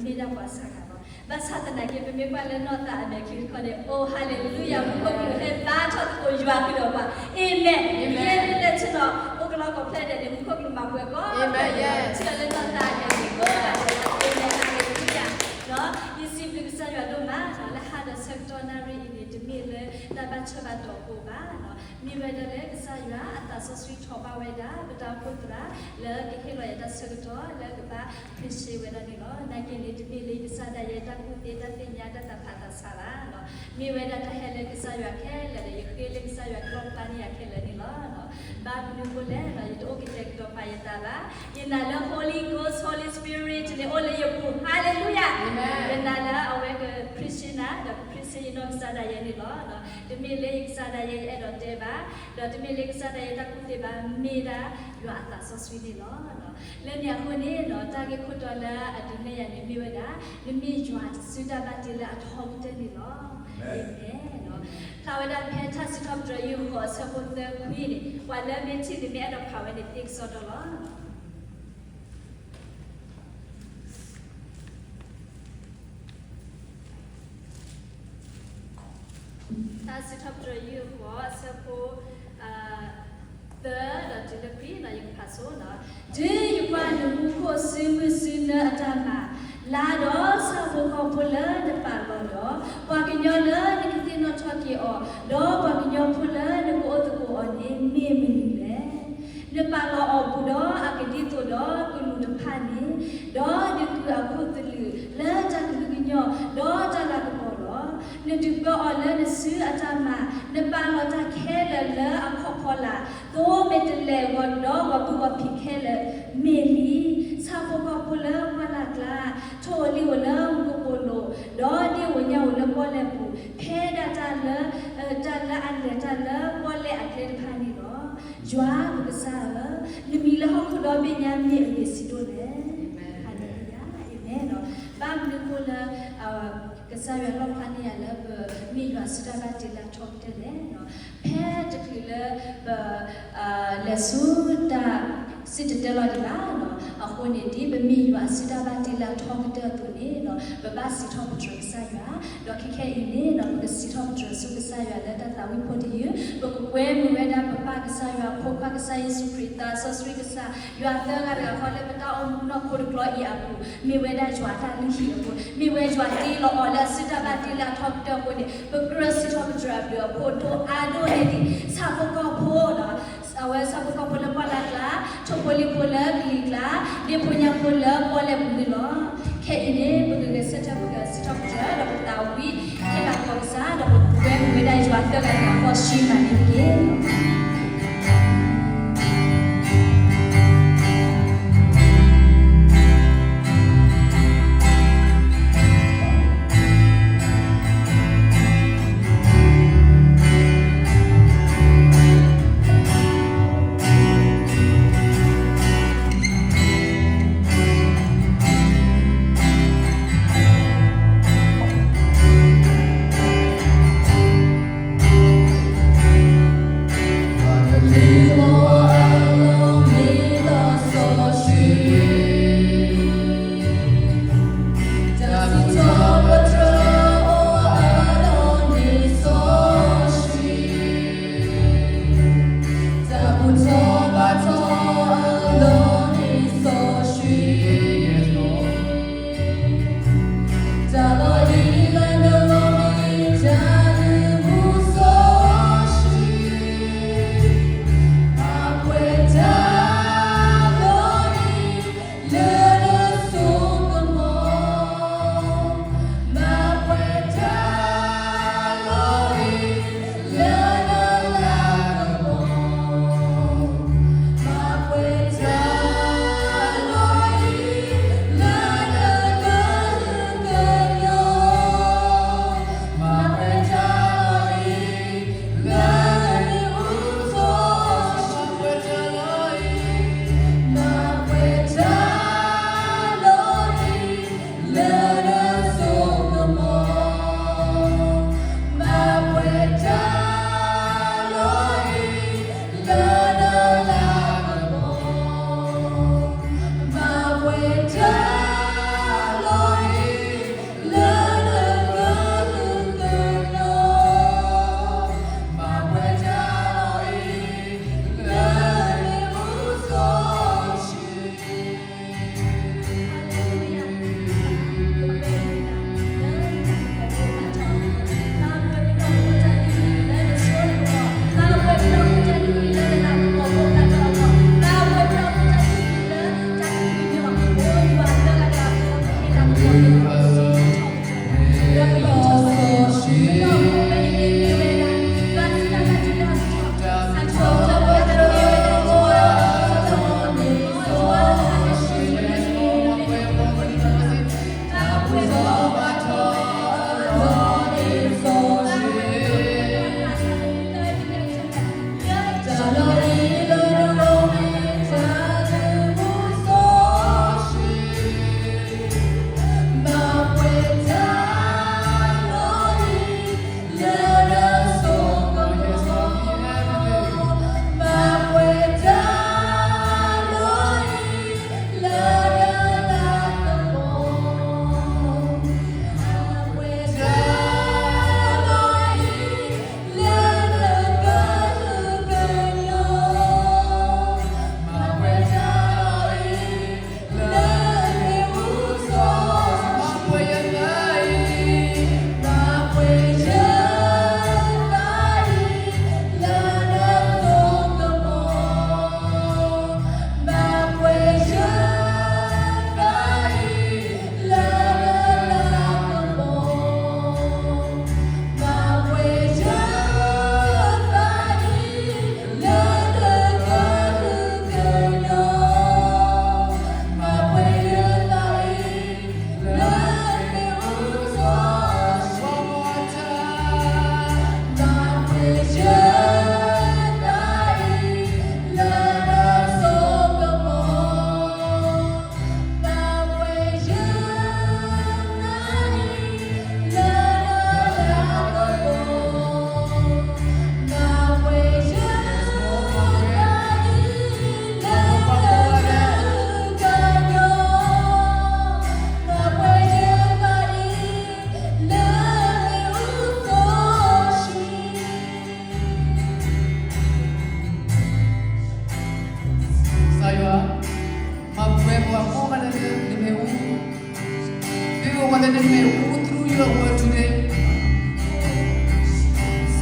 mi da puasa kabo. Basa tanah kita mi kuala nota ame kiri kone oh haleluya buku he baca tu jua kilo pa. Amen. Ye le chino okala ko plede ni buku kilo ma buku. Amen. Yes. Chile nota ame kiri amen haleluya. No, isi beli saya do ma. No, ada secondary ini demi le dapat coba doku ba. No, mi weda le saya atas sosri coba weda betul putra le kekelo ya atas sector le keba prinsip weda ni lo. Nak ini demi le bisa daya tak putih tak tinya tak pada salah. No, mi weda tak hele saya kele le kele saya kelompan ya kele ni lo. No, bab ni boleh no itu kita tu payah tala. Ina le Holy Ghost, Holy Spirit ni oleh ya bu. Haleluya. Ina le awak Krishna, the Krishna no bisa daya ni lo. No, demi le bisa daya ada deba, demi le bisa daya tak putih ba mira yo atas soswi ni lo. No, le ni aku ni no tagi kutola adunia ni mi weda, demi jual sudah batila athom ni lo. Amen. No, kalau dah peta sikap drayu ko sebut the queen, wala meci demi ada kawan ni tik so lo. Tasik chapter you was for the delivery na yung paso na. Do you want to move sooner atama? Lado sa buko pula de palo wakinyo le ni kitino chaki o do wakinyo pula de ko to ko ni me le le palo o budo akidito do kulu de pani do de ku akutulu le jakinyo do jala ko ne du go ole ne su atama ne palo ta khele le akhokola do metele wondo wabu wapi khele meli sa buko pula wala kla Toli wala ngopolo, dodi wanya wala pole pu, peda tala tala pole atle pani lo, jua besar, lemila hok do benyam ni yesido le, haleluya, amen lo, bam nikola kesaya lo pani ala mi lo sudah batila chokte le lo, peda kila lesuda Sitela di mana, aku ni di bumi sudah batila thomter tu ni, no, berbasi thomter saya, dok kike ini, no, berbasi thomter suku saya, letak tahu podi, berkuwe muda bapa saya, papa saya suprita, sosri saya, jual tengah kalau betul nak kurang aku, miweda jual tali aku, miweda jual di lo olah sudah batila thomter tu ni, berkurasi thomter dia, foto ado ni, sapu kau awal sabu kau pula lah, cokoli pula biliklah, dia punya pula boleh berdua. Kayak ini begitu saja dapat tahu, kita kau bisa dapat beda jual dengan posisi mana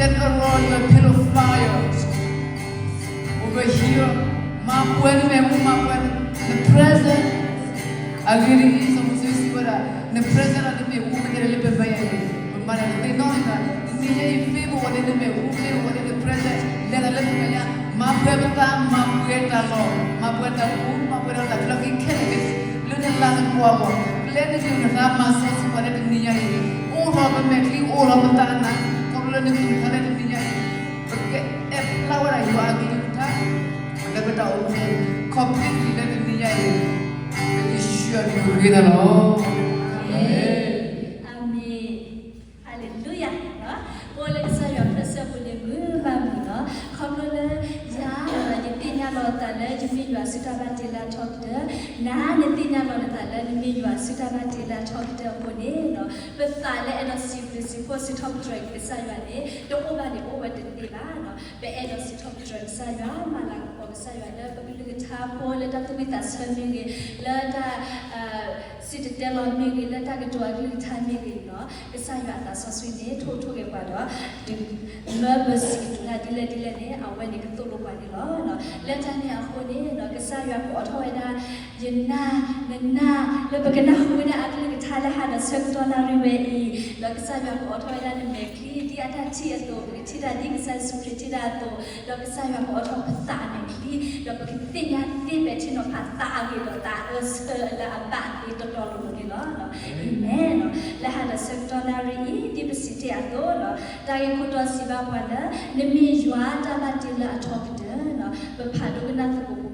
Set around your pillow fire over here. The present. Agiri sama sisi pada. The present ada me woman ada lebih banyak. Mana ada me non kan. Ini jadi film ada me woman ada the present. Dan ada lebih banyak. Mampu betul, mampu talo, mampu tahu, mampu tahu. Lagi kene, lune langsung buat. Lene juga nak masuk pada dunia ini. Orang memiliki orang bertanah. Kalau lene juga ada dunia ini. Porque lawan ayu agi kita. Anda bertahu completely dari dunia ini. Jadi sure kita loh. Amin. Haleluya. Boleh saya berasa boleh berbagi. Kalau le ya nantinya lo tala jemi jua sudah batila chokde. Nah nantinya lo tala jemi jua sudah batila chokde boleh no. Betale eno sifrisi posi top drink saya ni. Doko bani over the tiba no. Be eno si top drink saya malang ko saya ada begitu kita boleh datang kita sendiri. Lada situ telon migi lada kedua kita migi no. Saya atas sesuatu tu ke pada nervous itu lah dile ni awal ni ketul lupa ni lo no. Lada ni aku ni no saya aku atau ada jenah nena lepas kena aku ni aku kita lah ada sektor nari wei. Lalu saya aku atau ada ni meki dia ada cia tu tidak di kita suci tidak tu. Lalu saya aku atau petang ni lalu kita ni beti no petang gitu tak lah abad itu tolong ni lo no. Amen. Lah ada sektor nari di besiti atau lo. Dari kuda siapa pada demi jual dapat dila atau no. Berpadu kena terbuka.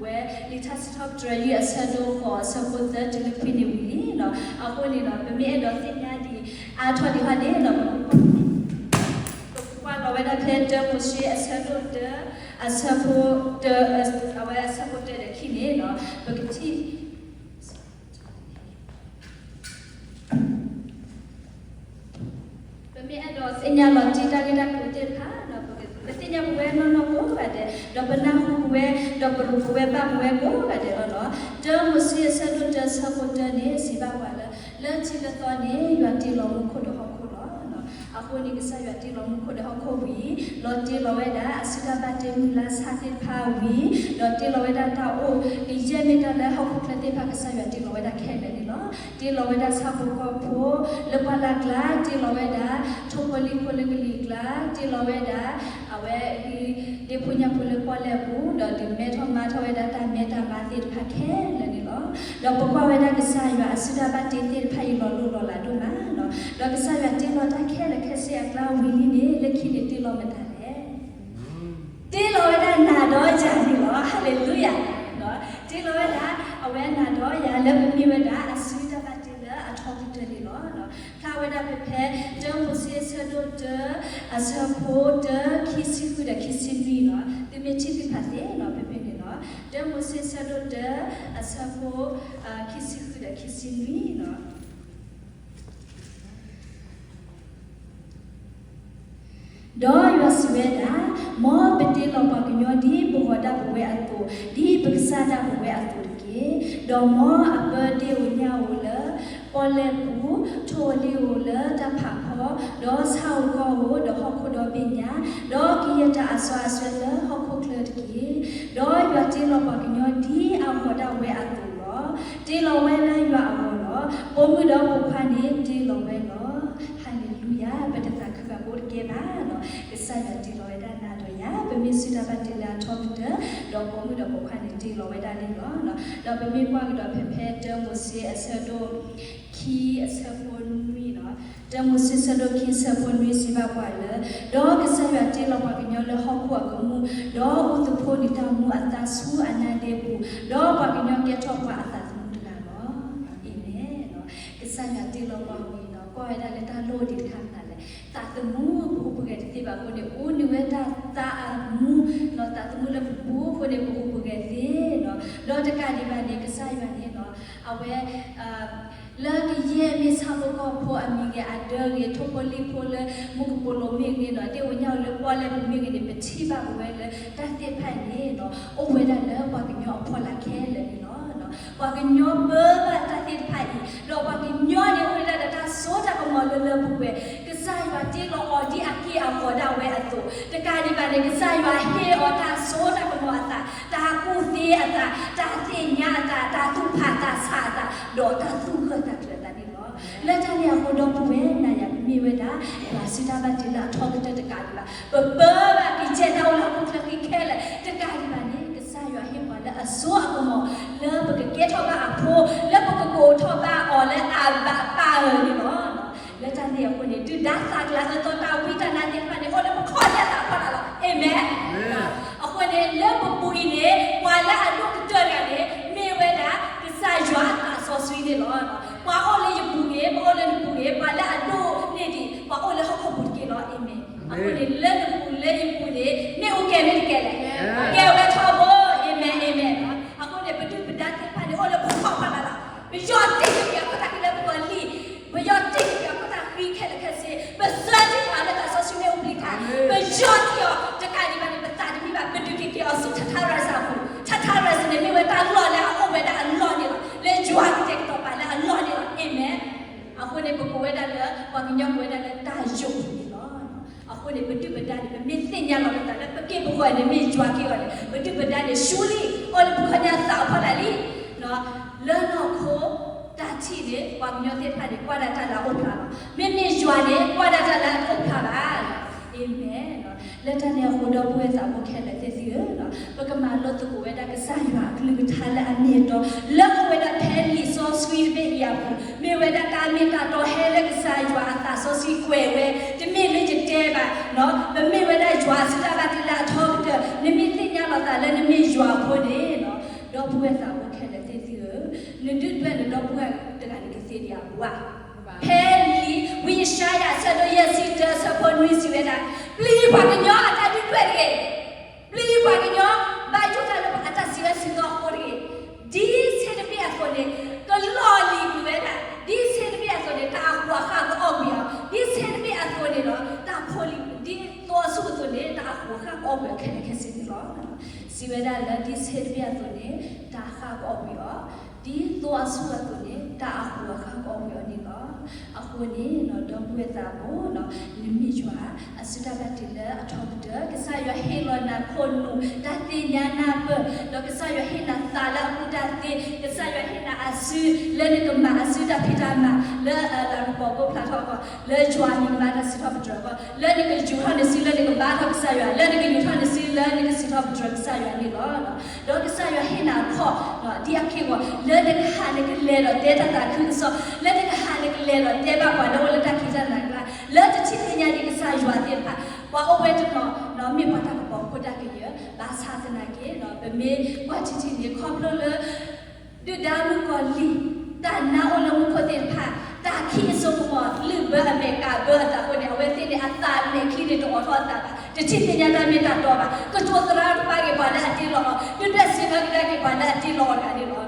Lihat stop dry asado for seputar dili pini wili no. Aku ni no. Bemi ada tiada di atau di mana no. Kalau ada kerja mesti asado awal asado kini no. Begitu. Bemi ada senyap cita kita kucing ha. Mestinya buat nono ko ada, dapat nak buat, dapat buat apa buat ko ada ono. Jam mesti satu jam satu ni siapa wala. Lanci lepas ni yati lalu ko dah ko no. Aku ni kisah yati lalu ko dah ko wi. Lanci lawan dah asal baca mula sakit pawi. Lanci lawan dah tahu. Ije ni dah dah aku kelati pakai kisah yati lawan dah kena ni lo. Di lawan dah sabu ko lepas lagla di lawan dah cokoli gila. Di lawan dah awak dia punya pula bu, dah di metode data meta mati pakai lagi lo. တော့ပပဝဲတာကစားရအစတာပတ်တင်တဲ့ဖိုင်လောလောလာတို့မှာနော်တော့ကစားရတင်တော့တက်ခဲလက်ခဲစရကလာဝီလီနေလက်ခိနေတင်လို့မတယ်တင်လို့ရနာတော့ကြပြီနော်ဟာလေလုယာနော်တင်လို့ရအဝဲနာတော့ရလက်မိဝဲတာအစတာပတ်တင်တဲ့အထောက်တယ်နော်ခါဝဲတာပဲဖဲတုံးမစီဆဒိုတအစဖို့တခိစီခုတခိစီလီနော်ဒီမချစ်ဖတ်တယ်နော်ပဲပဲနော်တုံးမစီဆဒိုတအစဖို့ခိစီခုတခိစီလီနော်တော့ရစဝဲတာမောပတိလောပကညောဒီဘောဒဘဝဲအတူဒီပက္ခဒဘဝဲအတူကေတော့မောအပတိဝညာဝလပေါ်လေပူထိုလီဝလတဖာခောတော့ဆောက်ကောဝတော့ဟခုတော့ပညာတော့ကိယတာအစွာဆွဲလဟခုကလတကေတော့ရတိလောပကညောဒီအဘောဒဝဲအတူတော့တိလောဝဲလဲရအောင်တော့ပုံမှုတော့ဘုဖာနေတိလောဝဲတော့ဟာလေလုယာပတ္တကခဘုရကေနာနော်ကစားရတိလောဝဲဒါနာတော့ရပမေစိတာပတ်တလာထောက်တဲ့တော့ပုံမှုတော့ဘုဖာနေတိလောဝဲဒါနေနော်တော့ပမေပွားကတော့ဖေဖေတမစီအစတော့ခီအစဖို့နွီနော်တမစီစတော့ခီစဖို့နွီစီပါပွားလေတော့ကစားရတိလောပကညောလေဟောက်ကွာကမှုတော့ဥတဖို့နေတာမှုအတဆူအနန္တေဘူးတော့ပကညောကထောက်ပါအတမှုတလာနော်အင်းနဲ့နော်ကစားရတိလောပဝီနော်ကိုရတဲ့တာလို့ဒီခါတာလေတာတမှုဘူးပကတိပါကိုနေဦးနွေတာတာမှုနော်တာတမှုလေဘူးဖို့နေဘူးပကတိနော်တော့တကဒီပါနေကစားရနေနော်အဝဲလာကီယေမီဆာဘကောဖို့အမီကအဒရေထိုပိုလီဖိုလေမုကပိုလိုမီနေနော်တေဝညောလေပွာလေမီကနေပတိပါဝဲလေတတ်တဲ့ဖိုင်နေနော်အိုဝဲဒါလေဘာကညောဖော်လာခဲလေနော်ဘာကညောဘေဘာတတ်တဲ့ဖိုင်တော့ဘာကညောနေဝဲဒါတာဆိုတာကမောလေလေဘူးပဲကစားရတီလောအော်ဒီအကီအမောဒါဝဲအတူတကာဒီပါလေကစားရဟေအော်တာဆိုတာကမောအတာတာကူသေးအတာတာသိညာတာတာသူဖာတာစာတာတော့တာသူခတာကလည်းတယ်နော်လက်တရဟိုတော့ဘယ်နာရမိဝဲတာဘာစီတာဘတ်တီလာထောက်တဲ့တကာဒီပါဘဘာဒီကျက်တော့လောက်ခလိခဲလေတကာဒီပါနေကစားရဟေပါလေအစိုးအကမောလဲဘကကဲထောက်ကအဖိုးလက်ဘကကိုထောက်ပါအော်လဲအဘပါနေနော်လက်တရဟိုနေတူဒါစာကလာတော့တာဝိတနာနေပါနေဟိုလည်းမခေါ်ရတာပါလားအာမင်အခုနေလက်ဘပူနေဝါလာအလုပ်တော်ရတယ်မေဝဲတာကစားရတာဆောဆွေးနေလို့ပါအော်လေပူနေပါအော်လေပူနေပါလာအလုပ်နေဒီပါအော်လေဟောက်ပူကေလို့အာမင်အခုနေလက်ပူလေပူနေနေโอเคနေကဲလေကဲဝဲထောဘောအာမင်အာမင်အခုနေပတုပဒတ်ပါနေအော်လေဘောဖောက်ပါလားဘယ်ရောတိကျပြတာကလည်းပူလီဘယ်ရောတိကျပြတာခီးခဲလက်ခဲစေပစတိပါလေဆောဆွေးနေဦးလိတာဘယ်ရောတိတကဒီပါနေပတာဒီပါပတုကေအစုထထရစာဘူးထထရစနေမြဝဲတာလောလာအော်ဝဲတာအလောနေလေကြွားတဲ့တော့ပါလားအလောနေအာမင်အခုနေပကိုဝဲတာလေဘာကညောဝဲတာလေတာယုတ်နေလို့အခုနေပတုပဒတ်နေမြင့်စင်ညာလို့တာလေပကေဘွားနေမြကြွားကေရလေပတုပဒတ်နေရှူလီအော်ဘခညာစာဖလာလီနော်လောနော်ခိုတာချီလေဘာကညောတဲ့ဖာဒီကွာဒတာလာဟုတ်လားမြင့်မြင့်ကြွားနေကွာဒတာလာဟုတ်ပါလားအာမင်လက်တနေဟိုတော့ဘွဲစာဖို့ခဲလက်သိစီရနော်ပကမာလော့တကိုဝဲတာကစားရကလိမထားလာအမြင့်တော့လက်ဝဲတာဖဲလီဆိုဆွီဘေရဘူးမေဝဲတာကာမီကတော့ဟဲလက်ကစားရအတာဆိုစီကွဲဝဲတမင်းလေးတဲပါနော်မမေဝဲတာကြွားစတာကတိလာထောက်တဲ့နမီသိညာလာတာလည်းနမီကြွားဖို့နေနော်တော့ဘွဲစာဖို့ခဲလက်သိစီရနဒွတ်ပဲတော့ဘွဲတကယ်ကစီရဘူးဖဲလီဝိရှာယဆဒရစီတဆပေါ်နွီစီဝဲတာပလီဘာကညောအတာဒီတွေ့တယ်ပလီဘာကညောဘာကျူတာလို့အတာစီရစီတော့ပေါ်တယ်ဒီစေတပြတ်ကိုလေကလော်လီဝဲတာဒီစေတပြတ်ကိုလေတာကွာခါတော့ဘီယာဒီစေတပြတ်ကိုလေတော့တာဖိုလီဒီတော့ဆုတော့လေတာကွာခါအော်ဘီခဲခဲစီတော့စီဝဲတာလေဒီစေတပြတ်ကိုလေတာခါအော်ဘီယာဒီတော့ဆုတော့လေတာကွာခါအော်ဘီယာဒီတော့အခုနေနော်တော့ဘွေတာဘောနော်နိမိကျွာအစတာကတိလအထောက်တဲ့ကစားရဟေလနာခွန်နူတတိညာနာပတော့ကစားရဟေနာသာလာဥဒတိကစားရဟေနာအဆူလဲနကမအဆူတာဖိတာနာလဲလာဘော ပေါ်ကိုဖလာတော့လဲဂျွာနီမာတာစီတော့တော့လဲဒီကဂျူဟာနေစီလဲဒီကဘာတော့ဆာရလဲဒီကယူထာနေစီလဲဒီကစီတော့တော့ဆာရနေတော့တော့ကဆာရဟိနာခေါ်တော့ဒီအခေကလဲဒီကဟာနေကလဲတော့တေတာတာခုဆိုလဲဒီကဟာနေကလဲတော့တေဘာကွာတော့လဲတာခိကြနာကလဲတချစ်ပညာဒီကဆာရွာတဲ့ပါဝါအိုဝဲတော့မြေပတ်တာပေါ်ကိုတာကြီးဘာသာတနာကေတော့ဗမေဝါချစ်ချစ်နေခေါ်လို့လဲဒီဒါလူကလီတာနာအလုံးကိုတဲ့ဖာတာခိစုံမောလူဘအမေကဘတာကိုနေဝဲတဲ့အတာနေခိနေတော့ထောတာပါတချစ်ပညာတမေတာတော့ပါကတိုတရာပါကေပါလာတီလောပြည့်တဲ့စင်ကကေပါလာတီလောကနေလော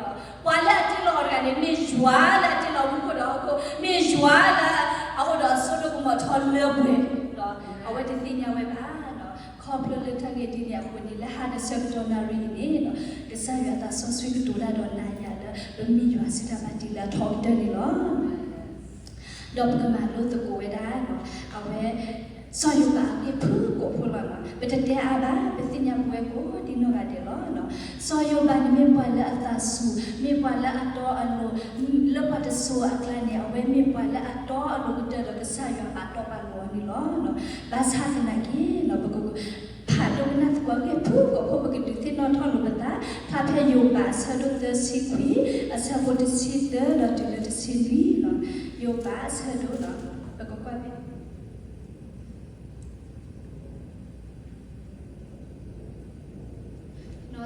ဝါလာတီလောကနေမေဂျွာလာတီလောကိုတော့ကိုမေဂျွာလာအခုတော့ဆိုတော့မထောလဲပဲတော့အဝဲတဲ့ညာဝဲပါခေါပလလထငယ်ဒီနေအခုနေလဟာတဲ့ဆက်တော်နာရီနေနော်ဒီဆိုင်ရတာဆောဆွေကတူလာတော့နိုင်ရတယ်ဘမီရွာစစ်တာမတီလာထောက်တယ်နော်တော့ကမှလို့တကိုဝဲတာနော်အဝဲဆောယူပါပြဖူးကိုဖလာမှာဘယ်တဲ့အားလားဘယ်တင်ညာပွဲကိုဒီနော်ရတယ်နော်ဆောယူပါနေမပွာလာအသာဆူမေပွာလာအတော်အလိုလပတ်ဆူအကလနေအဝဲမေပွာလာအတော်အလိုတဲ့တော့ဆိုင်ရအတော်ပါလို့နီနော်ဘာသာစနာကြီးနော်ဘကိုผ่านตรงนั้นก็เก็บผู้ก็พบกันดูที่นอนท่อนลงมาตาถ้าพยโบาสะดุดเดสิควีอาสะบดสิเดเราจะเดสิวีเนาะโยบาสะดุเนาะแล้วก็ไป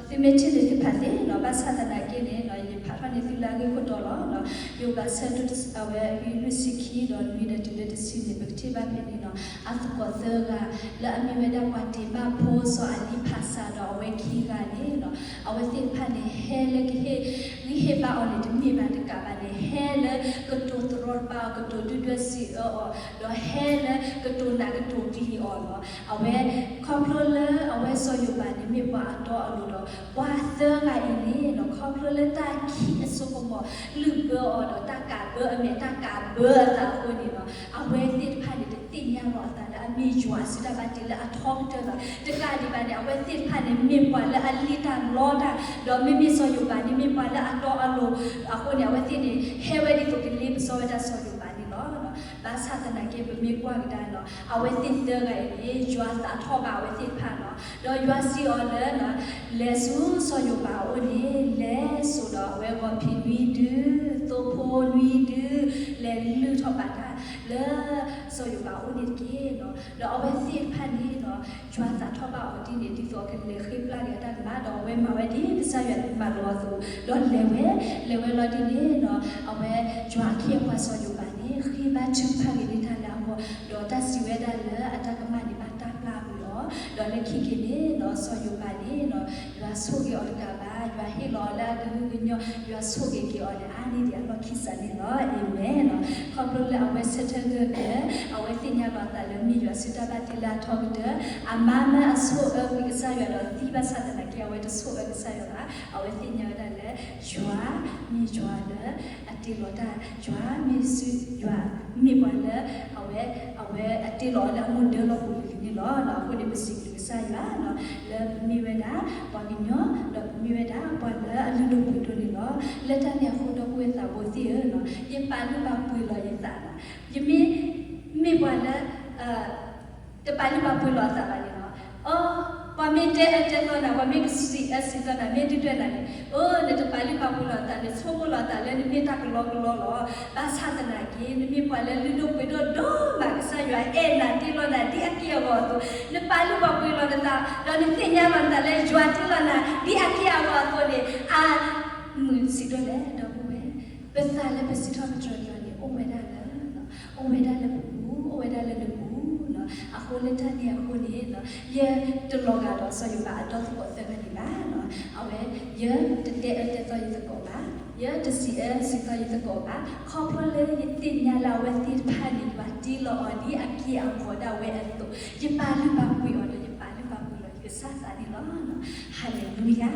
ที่ไม่ใช่ที่ผ่านเนี่ยเราบ้านศาสนาเกี่ยเนี่ยเราอย่างผ่านวันนี้ที่ลาเกี่ยวกับตัวเราเนาะโยบาสะดุดเอาไว้ยูสิคีเรามีแต่ที่เดสิเนี่ยแบบที่บ้านเนี่ยเนาะอัตโกเตอร์ก็แล้วมีเวลาปฏิบัติโพสอันนี้ภาษาเราเอาไว้คีกันเนี่ยเนาะเอาไว้ที่ผ่านเนี่ยเฮเลกเฮนี่เฮบ้าเอาเลยที่มีบ้านที่กับบ้านเนี่ยเฮเลก็ตัวตรอดบ้าก็ตัวดูด้วยสิแล้วเฮเลก็ตัวหนักก็ตัวดีอ่อนเนาะเอาไว้ครอบครัวเลยเอาไว้โซยูบ้านเนี่ยมีว่าตัวเอาลูกว่าเสื้อไงนี่เนาะครอบครัวเลยตาขี้สุกมอลืมเบอร์เนาะตากาเบอร์อเมตากาเบอร์ตาคนนี่เนาะเอาไว้ติดผ่านเนี่ยติดยังรอตาแล้วมีจวดสิดาบันติละท้องเจอละตากาดีบันเนี่ยเอาไว้ติดผ่านเนี่ยมีว่าละอันลิตางรอดาเดี๋ยวไม่มีโซยูบันนี่มีว่าละอันรออันโลเอาคนเนี่ยเอาไว้ติดเนี่ยเฮเวดิตัวกินลิบโซเวดาโซยูบันนี่เนาะบ้านศาสนาเกี่ยวกับมีกว่ากันเนาะเอาไว้ติดเจอไงนี่จวดตาท้องเอาไว้ติดผ่านเนาะเดี๋ยวจวดซีออนเลยเนาะเลสูโซยูบันโอ้นี่เลสูเนาะเวก็พิวีดูตัวโพวีดูเลลือทบาทเลโซยูบันโอ้นี่กี่เนาะเดี๋ยวเอาไว้ติดผ่านนี่เนาะจวดตาท้องเอาที่นี่ที่ตัวกันเลยคลิปละเดี๋ยวตั้งมาเดี๋ยวไว้มาไว้ที่พิซซ่าอย่างมาลอสูเดี๋ยวเลเวลอที่นี่เนาะเอาไว้จวดเขียกว่าโซยูบันนี่คือบ้านชุบพังนี่ท่านแล้วเดี๋ยวตัดสิเวดาเลยอาจารย์ก็มาในบ้านตาปลาบุเนาะเดี๋ยวเลยคิดกันนี่เนาะโซยูบันนี่เนาะอยู่สู้กี่ออดกับบ้านอยู่ให้รอแล้วก็คือเนาะอยู่สู้กี่ออดอันนี้เดี๋ยวเราคิดสันนี่เนาะเอเมนเนาะขอบคุณเลยเอาไว้เสร็จเกิดเอาไว้ที่เนี่ยเราแต่ละมีอยู่สุดาบัติลาทองเด้ออามาสู้วิกษาอยู่เราที่ภาษาตะนักเอาไว้จะสู้วิกษาอยู่ละเอาไว้ที่เนี่ยได้เลยจัวมีจัวเด้ออติโลดาจัวมีสุจัวมีบอลเลยเอาไว้อติโลดามุนเด้อเราพูดนี่เนาะเราคนนี้เป็นสิ่งวิกษาอยู่เนาะแล้วมีเวลาปอนเนาะแล้วมีเวลาปอนเลยอันนี้ดูพูดนี่เนาะแล้วท่านเนี่ยคนเราพูดแต่บ่ที่เนาะยังปานหรือบ่พูดเลยยังตายังมีบอลเลยจะปานหรือบ่พูดหรอตาบัดนี้เนาะพอมีเจตัวน่ะว่ามีสิตัวน่ะมีด้วยน่ะเนี่ยจะปานหรือบ่พูดหรอตาเนี่ยสู้บ่หรอตาแล้วนี่มีตากลอภาษาตะนากีนี่มีปอลเลยดูไปดูมาก็ซะอยู่เอ็นน่ะที่โลน่ะที่อักเกียบ่ตัวเนี่ยปานหรือบ่พูดหรอตาแล้วนี่ติญามันตะเลยจวดที่โลน่ะที่อักเกียบ่ตัวเนี่ยมือสิตัวแล้วดอกเว้เป็นตาแล้วเป็นสิทอมันจอยเนี่ยโอ้ไม่ได้แล้วโอ้ไม่ได้แล้วโอ้ไม่ได้แล้วအခုလက်ထက်နေအခုနေနော်ရဲတလောကတော့ဆိုရပါတော့ကိုသက်နေပါနော်အဝဲရဲတဲ့တော့ရတဲ့ကောပါရဲတစီစီတော့ရတဲ့ကောပါခေါပလေတင်ညာလာဝဲတိဖာနေပါတီလောအဒီအကီအဘောဒါဝဲအတူရပါလိပါပွေော်ရပါလိပါပွေော်ရဆာစာဒီလောနော်ဟာလေလုယာ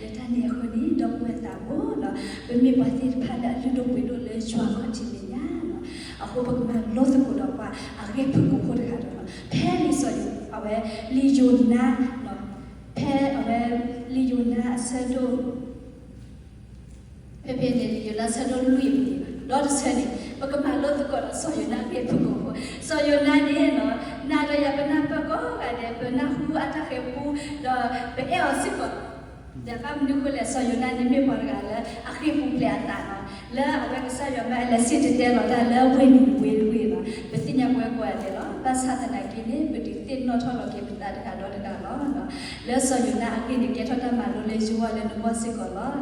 လက်ထက်နေအခုနေတော့ဝဲတာဘောနော်ဘယ်မိပါတိဖာလာလူတော့ပွေလို့လဲချွာခချင်ညာနော်အခုဘကမလို့စကိုတော့ပါအခေဖုကိုခေါ်တာတော့แพ้ลิสอยู่เอาไว้ลีโยนาเนาะแพ้เอาไว้ลีโยนาเซโดเพเนี่ยลีโยนาเซโดลุยดอดเซนี่ ပကမလို့တကောဆောယနာပြေဖကိုဆောယနာနေနော်နာရရပနာပကောကတဲ့ပနာဟူအတခေပူတော့ပဲအော်စစ်ကောဒါကမနုကလေဆောယနာနေမြေပေါ်ကလည်းအခီပူပလက်တာနော်လဲအဝဲကဆောယမဲလဲစစ်တဲ့တော့ဒါလဲဝင်းဝေးနော်ပစညာပွဲကွယ်တယ်နော်ပတ်သတနာကိနေပတိတင်နော်ထော်လို့ကေပတာတကတော့တကနော်လဲဆောယနာအကိနေကေထော်တမလို့လေယူဝလဲနဘောစစ်ကောနော်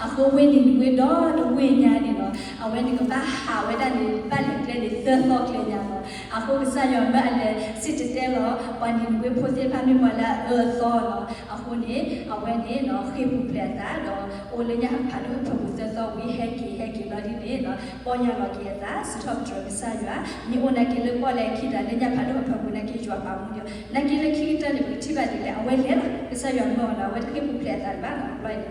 အခုဝင်းဝေးတော့ဝင်းညာနေနော်အဝဲဒီကပါဟာဝဲတာနေပတ်လက်လေသတ်တော့လေညာနော်အခုကဆောယမဲလဲစစ်တဲ့တော့ပန်ဒီဝေးဖို့တဲ့ဖာနေမလာသောနော်အခုနေအဝဲနေနော်ခေပူပလက်တာတော့အိုလညာဖာလို့ဖဘူးသောဝီဟက်ကီတော့ဒီနေနော်ပေါ်ညာတော့ကေတာစတော့ဒရမဆာရွာမြေအိုနကေလေပေါ်လေခိတာလေညာဖာလို့ဖဘူးနကေကြွားပါမှုရောနကေလေခိတာလေတိပါလေအဝဲလေကဆာရွာမောလာဝဲခေပူပလက်တာပါနော်လိုက်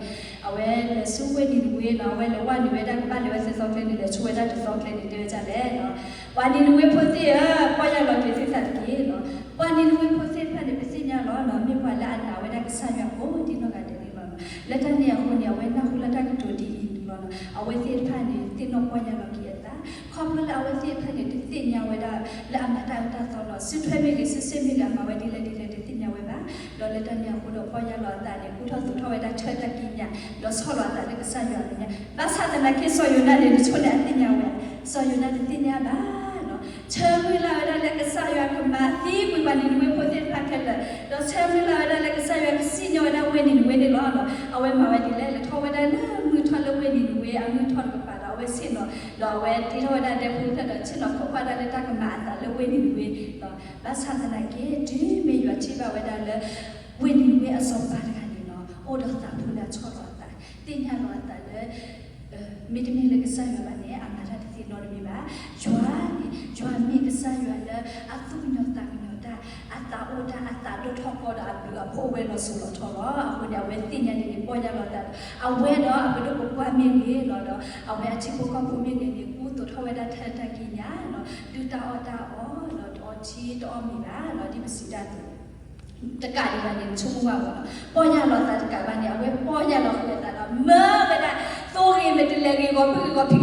အဝဲဆူဝဲဒီဝဲနော်ဝဲလောဝနေဝဲတာကပါလေဝဲစေစောကလေးလေချွေတာစောကလေးတွေကြတယ်နော်ဝါဒီနဝဲဖို့တဲ့ပေါ်ညာတော့ကေစစ်တာကေနော်ဝါဒီနဝဲဖို့တဲ့ဖာလေပစညာတော့နော်မြေပွားလာအနာဝဲတာကဆာရွာကိုဒီနော်ကတယ်နော်လက်တနေအခုနေဝဲနာခုလက်တကတူဒီအဝဲစီဖာနေတင်တော့ပေါ်ရတော့ကြည့်တာခေါမလာအဝဲစီဖာနေတင်ညာဝဲတာလာမတာတာတော့စစ်ထွေးမိကစစ်စစ်မိကမဝဲဒီလေတင်ညာဝဲပါတော့လက်တညာကိုတော့ပေါ်ရတော့တာနေကုထောက်သူထောက်ဝဲတာချက်တကိညာတော့ဆောလာတာလည်းကဆန်ရညာဘာသာတနာကေဆောယနာနေချိုတဲ့တင်ညာဝဲဆောယနာတင်ညာပါချဲမလာရတဲ့ကစားရကမတိဝိပနိဝေဖို့တဲ့ဖက်ခက်တော့ချဲမလာရတဲ့ကစားရကစီညောတဲ့ဝဲနေဝဲနေတော့အဝဲမှာဝဲဒီလေထောဝဲတဲ့မြူထွန်လဝဲနေဝဲအမြူထွန်ကပါတော့ဝဲစင်တော့ဝဲတီထောဝဲတဲ့ဖူးတဲ့ချစ်တော့ခေါ်ပါတဲ့တကမာတာလဝဲနေဝဲတော့ဘာသာတနာကေဒီမေရချိပါဝဲတဲ့ဝဲနေဝဲအစောပါတဲ့ကနေတော့အိုတော့တာဖူးတဲ့ချောတော့တာတင်ညာတော့တာလေမိတမီလည်းကစားရပါနဲ့အမှားတဲ့ဒီတော့ဒီပါကျွမ်းမိကစားရတဲ့အသူညောတာအတာအိုတာအတာတို့ထောက်ပေါ်တာအဖိုးဝဲလို့ဆိုတော့ထော်တော့အခုညဝဲတင်ညာနေပေါ်ကြတော့တာအဝဲတော့အဘတို့ကွာမင်းကြီးတော့အဝဲအချစ်ကိုကဖုန်းမင်းနေကူတို့ထော်ဝဲတာထက်တက်ကြီးညာတော့ဒူတာအော်တာအော်တော့ချီတော့မိပါတော့ဒီမစီတာတကယ်လည်းချုံပါတော့ပေါ်ရတော့တာတကယ်ပါနေအဝဲပေါ်ရတော့ခက်တာတော့မဲကတာတိုးရင်မတလဲကြီးကိုဖိကတူး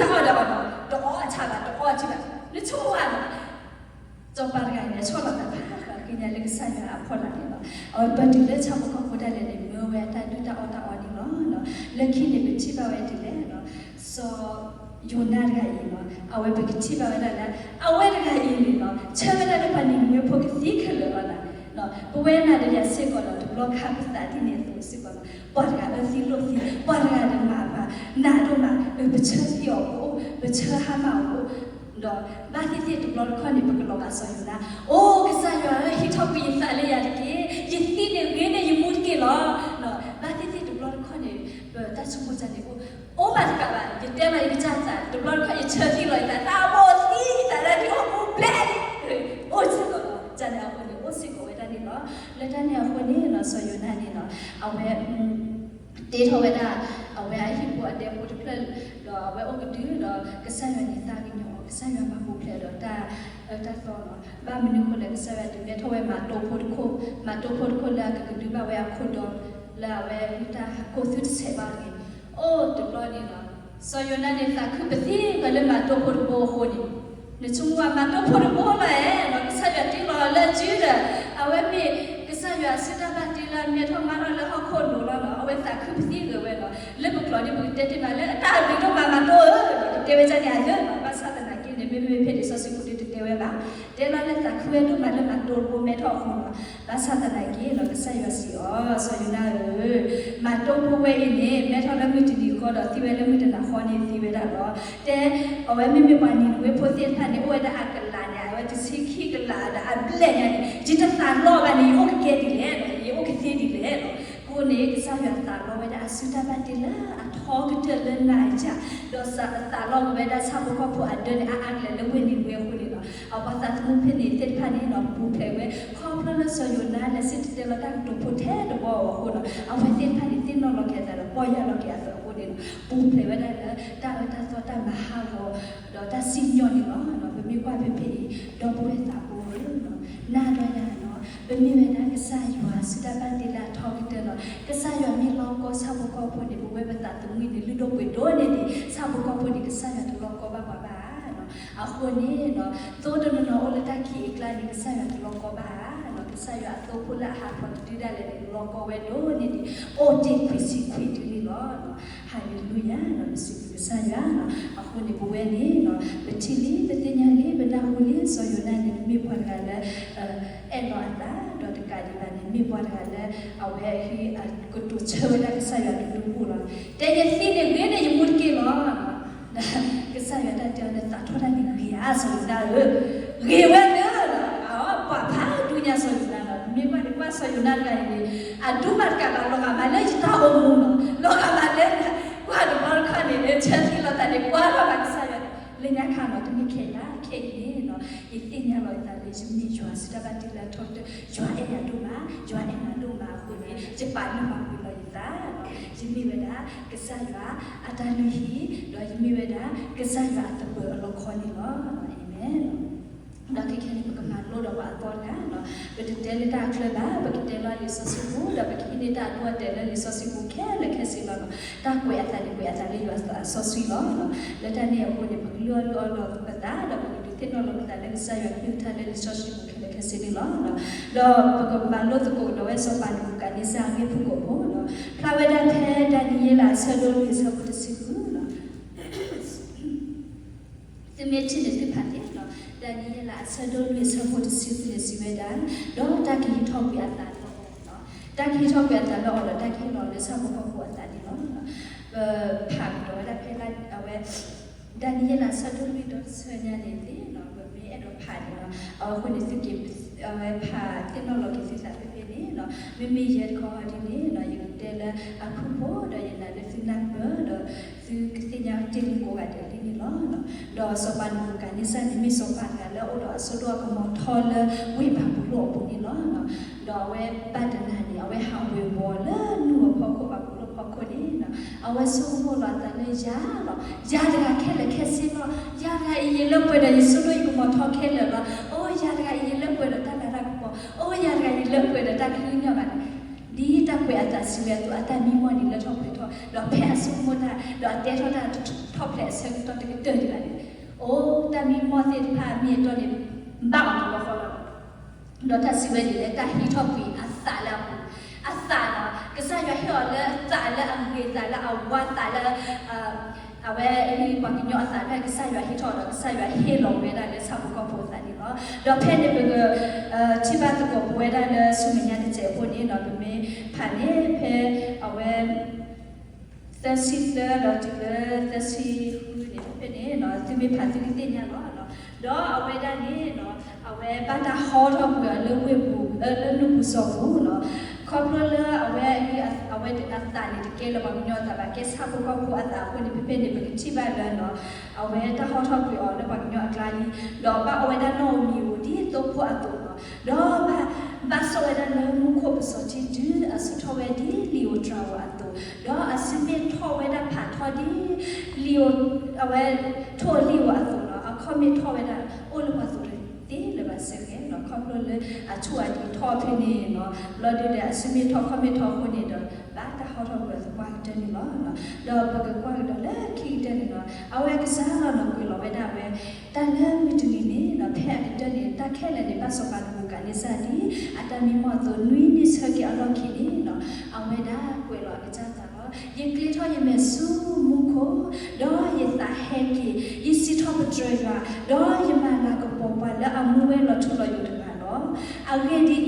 ကတော့တော့အချတာတော့အချပါလူချုံပါတော့ ပါရကနေချောလာတာကင်းရလက်ဆိုင်ရအဖော်လာတယ်နော်အော်ပတ်တိလက်ချောကပေါ်တယ်လေမျိုးပဲတိုင်တူတာအော်တာအော်ဒီနော်လက်ခိနေပြချိပါဝဲတယ်လေနော်ဆိုယူနာရကရင်နော်အဝဲပကချိပါဝဲတယ်အဝဲရကရင်နော်ချဲတဲ့ပနိမျိုးဖို့ကစီခလလာနော်ဘဝနာတဲ့စေကောတော့ဘလော့ခပ်တာဒီနေသူစေကောပေါ်ကအစီလို့စီပေါ်ရတဲ့မှာနာတော့မှာပချစီရောပချဟာမောတော့ဘာတိတိတူလောခွန်ဒီပကလောကဆောယနာအိုးကစားရဟိထောက်ပြီးစားလေရတဲ့ကေယတိနေဝင်းနေယမှုကေလောနော်ဘာတိတိတူလောခွန်ဒီတတ်စုမစနေအိုးဘာကပါယတဲမရီချာစာတူလောခွန်ယချက်တီလိုက်တာဘောစီတာရဒီအိုဘလက်အိုးစကောဇာနာခွန်ဒီအိုစီကိုဝဲတယ်နော်လက်တန်းရခွန်ဒီနော်ဆောယနာနေနော်အဝဲတေထောဝဲတာအဝဲအဟိပေါ်တဲ့ပို့ဖလက်တော့အဝဲအိုကဒီတော့ကစားရနေတာကညောကစားရမှာပို့ဖလက်တော့တာတော့ဘာမနုခလည်းကစားရတယ်မြတ်ထောဝဲမှာတိုးဖို့ခုမှာတိုးဖို့ခုလာကဒီဘဝရခုတော့လာဝဲတာကိုသူစဲပါလေအိုးတပလောနေလားဆောယနာနေတာခုပတိကလည်းမှာတိုးဖို့ဘောဟိုနေနေချုံဝမှာတိုးဖို့ဘောလာနော်ကစားရတိလောလက်ကြည့်တယ်အဝဲမေကစားရစစ်တာတီလာမြတ်ထောမှာတော့လည်းဟောခုလို့နော်အဝဲတာခုပတိကဝဲနော်လက်ပကလောနေဘူးတက်တယ်လည်းအတားပြီးတော့မှာတော့တေဝဲကြတယ်ရပါစတာနာကိနေမေမေဖြစ်ဒီဆောစီကူတေဝဲပါတေလာလက်တာခွဲတော့မှလည်းမတော်ဘူးမဲထောက်ခုနော်ဘာစတာနာကိလောကစားရစီအော်ဆောယူနာမတော်ဘူးဝဲနေမဲထောက်လည်းမတီဒီကောတော့တီဝဲလည်းမတနာခေါ်နေတီဝဲတော့တဲအဝဲမေမေပါနေဝဲဖို့တဲ့ဖန်နေဝဲတာအကလာနေဝဲတစီခိကလာတာအပလက်နေจิตตาလောကနေโอเคဒီလေโอเคဒီလေကိုနေကစားရတာလောဝဲတာအစတာပါတီလာအထောကတလနိုင်ချဒေါ်စာတာလောဝဲတာဆပ်ဖို့ဖို့အဒန်အားလည်းဝဲနေဝဲခုနေတော့အပတာသူဖြစ်နေတဲ့ဖန်နေတော့ဘူးဖဲဝဲခေါပလဆယူနာလက်စစ်တယ်လာတော့ဖို့တဲ့တော့ဟိုတော့အဝဲတဲ့ဖန်နေတင်တော့လောခဲ့တာပေါ်ရလောခဲ့တာဟိုနေဘူးဖဲဝဲတာတာတော့တာမဟာတော့တာစီညောနေတော့ဘယ်မြေကွာဖြစ်ဖြစ်တော့ဘဝတာဘူးနော်နာတော့ရနော်ဘယ်မြေတာကစားရွာစတာပန်တီလာထောက်တယ်နော်ကစားရွာမြေလောကောဆောက်ကောဖို့နေဘဝတာသူငွေလူတော့ပွေတော့နေဒီဆောက်ကောဖို့နေကစားရွာတော့ကောပါ အခုနေနော်သို့တော်နော်လတခီကလာနေကစားရတော့ကောပါနော်ကစားရတော့ဖလာဟာပေါ်တူတယ်လေလောကောဝဲတော့နေဒီအိုတီပီစီခွီတူနေနော်ဟာလေလုယာနော်စီကစားရနော်အခုနေဘဝနေနော်ပတိလီပတိညာလီပဒါဟူလီဆိုရနေမိဖွာကလည်းအဲ့တော့အတာတော့တကယ်ဒီကနေမိဖွာကလည်းအဝဲဟီကုတူချဝဲကစားရတူပူလာတဲ့ရစီနေဝဲနေရမှုကေနော်ကစားရတဲ့တဲ့တာထော်တယ်ဒီအားဆိုတာရေဝဲနော်အော်ပါပါဒူညာဆိုတာမိမဒီပါဆိုရနာကလည်းအဒူမတ်ကလာလောကမလေးတာအုံးလောကမလေးကွာဒီဘာခါနေချက်စီလာတဲ့ကွာတော့ကစားရလင်းရခါတော့တမိခေရခေနေနော်ဒီတင်ရလို့တာလေးရှင်နေချွာစတပတ်တိလာထောက်ကျွာအဲ့ရတို့မှာကျွာအဲ့မှာတို့မှာခုနေစပိုင်မှာပြီးလို့ရတာရှင်မိဝဒကစားရအတလူဟီတော့ရှင်မိဝဒကစားရအတပလောခေါ်နေလို့အာမင်ဒါကိခဲနေပကမာလို့တော့ပါတော့နော်ဘယ်တဲလက်တာကလဘာဘယ်တဲလာလီဆိုစီဘူးဒါဘယ်ကိနေတာတော့တဲလာလီဆိုစီဘူးခဲလက်ခဲစီလို့တာကွေအတလေးယူဆိုစီလို့လက်တနေအခုနေဘလောလောပတာဒါဘယ်ဒီတက်လို့ပတာလက်စားရပြထားတဲ့ဆိုစီဘူးခဲလက်ခဲစီလို့တော့ပကမာလို့တော့တော့ဆောပါလူကနေစားငယ်ဖို့ကိုနော်ဖလာဝဒဖဲတန်ရီလာဆဒိုလီဆိုပစီဘူးနော်ဒီမေချစ်တဲ့ဖတ်တယ်နော်တန်ရီလာဆဒိုလီဆိုပစီဘူးစီဝဲတာတော့တကီထောက်ပြတာနော်တကီထောက်ပြတာတော့တကီတော့လေဆောဖို့ဖို့တာဒီနော်ဖတ်တော့ဒါဖဲလာအဝဲတန်ရီလာဆဒိုလီတော့ဆွေးညာနေတယ်နော်ဘယ်အဲ့တော့ဖတ်နော်အခုနေစကိဖာတက်နော်လောကစီစာပေနေနော်မိရဲ့ခေါ်ဒီနေနော်ယူတယ်အခုပေါ်တော့ရလာတဲ့စနပ်တော့သူကစညာတင်ကိုကတယ်ဒီနော်တော့စပန်ကနေစနေမိစပန်ကလည်းတော့ဆိုတော့ကမထော်လဝိပါဘူးလို့ပုံနေနော်တော့ဝဲပတ်တနာနေအဝဲဟောင်းဝဲဘောလနူဖောက်ကိုပါဘူးလို့ဖောက်ကိုနေနော်အဝဲဆုံးဖို့လာတယ်ရာတော့ရာတကခဲလက်ခဲစင်းတော့ရာတကရေလောက်ပွဲတယ်ဆိုလို့ကမထော်ခဲလေတော့အိုးရာတကရေလောက်ပွဲတော့တလာရပေါ့အိုးရာတကရေလောက်ပွဲတော့တခင်းညပါဒီတပ်ပွဲအတစီရတူအတမီမော်ဒီလက်ထောက်ပဲတော့တော့ဖဲအစုမတာတော့တဲထောက်တာထောက်ဖက်ဆက်တော့တကတဲ့ဒီလာအိုးတမီမော်တဲ့ဖာမြေတော့ဒီဘာလို့ခေါ်တော့တစီဝဲဒီလက်တဟီထောက်ပြီးအသလာအသလာကစားရဟောလဲသလာအငေသလာအဝတ်သလာအဝဲဒီပကညောအသလာကစားရဟီထောတော့ကစားရဟေလုံးဝဲတာလဲဆောက်ကောဖို့တာဒီနော်တော့ဖဲနေဘကချိဘတ်ကိုဝဲတာလဲဆုမညာတဲ့ကျေဖို့နေတော့မေဖာနေဖဲအဝဲသစီတော့ဒီသစီဟူနေဖဲနေနော်ဒီမေဖာတိတင်ညာနော်တော့အဝဲတာနေနော်အဝဲဘာတာဟောတော့ဘူးလေဝဲဘူးလူဘူးစောဘူးနော်ခေါပလအဝဲအဝဲအတာနေတကယ်လို့ညောတာပါကဲစားဖို့ဖို့အတာကိုနေပြနေပချိပါလဲနော်အဝဲတာဟောတော့ဘူးအော်လည်းဘာညောအကလာကြီးတော့ဘာအဝဲတာနော်မီဘူးဒီတော့ဖို့အတော့တော့ဘာဆိုရတဲ့လူကိုပစောချီဒူအစထောဝဲဒီလီယိုထရာဝတ်တော့အစမေထောဝဲတာဖတ်ထောဒီလီယိုအဝဲထောလီဝတ်တော့အခမီထောဝဲတာအိုလမဆိုတယ်ဒီလေပါစကေနော်ခေါပလအချွာဒီထောဖိနေနော်လော်ဒီတဲ့အစမေထောခမီထောခုနေတော့ဘာတာဟောတော့ပဲကွာတယ်နော်တော့ဘကကွာတော့လေခီတယ်နော်အဝဲကစားတော့ကိုလောဝဲတာပဲတန်လည်းမတူနေနော်ဖဲ့တဲ့နေတာခဲလည်းနေပါစောပါဘူးကနေစားဒီအတမီမောတော့နွီးနေစကေအလောခီနေနော်အဝဲတာကိုလောကစားတာနော်ရင်ကလေးထောရမယ်ဆူမူခိုတော့ရတာဟဲကီဤစီထောပထရယာတော့ယမနာကပေါ်ပါလာအမှုဝဲလောထလို့ယူတယ်နော်အဝဲဒီ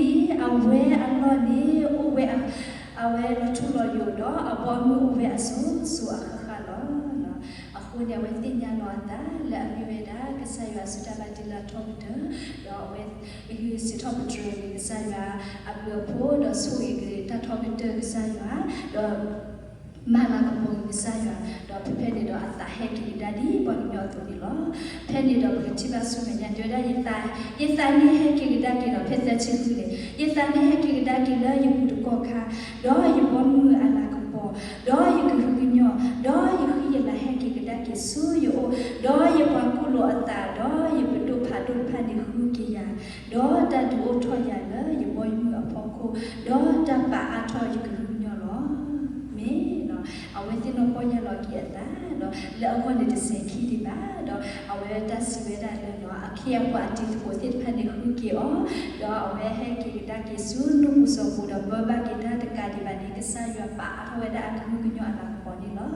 အဝဲအလောနေအဝဲအဝဲလောထလို့ယူတော့အပေါ်မှုဝဲအဆူဆူအခါလောအခုနေဝဲတင်ညာလောတာလာမိဝဲတာကစားရစတာပါတီလာထောက်တယ်တော့ဝဲဤစီထောပထရယာကစားရအပဖို့တော့ဆူရီကတာထောက်တယ်ကစားရတော့မာလာကပုံစံရတော့ဖဲနေတော့အသာဟဲကီဒါဒီပေါ်ညောတူဒီလောဖဲနေတော့ကချိပါဆုမညာတွေ့တဲ့ယတာနေဟဲကီဒါကီတော့ဖဲသက်ချင်သူလေယတာနေဟဲကီဒါကီလာယမှုတကောခါတော့ယဘောမှုအလာကပေါ်တော့ယကခုညောတော့ယခီယလာဟဲကီဒါကီဆူယောတော့ယပကုလိုအတာတော့ယပတုဖာတုဖာနေခုကီယာတော့တတူထောရလာယဘောမှုအဖို့ကိုတော့တပါအထောယကခုညောလောမေ အဝဲတင်တော့ပေါ်ရတော့ကြည့်တာနော်လောကနဲ့တစ်စင်ခီဒီပါတော့အဝဲတက်စီဝဲတာလည်းနော်အခီယပွားတီကိုတိဖန်နေခုကေအောတော့အဝဲဟဲကေတာကေဆူနုမှုစောဘူးတော့ဘဘကေတာတကဒီပါနေကစားရပါအဝဲတာအမှုကညောအလာပေါ်နေနော်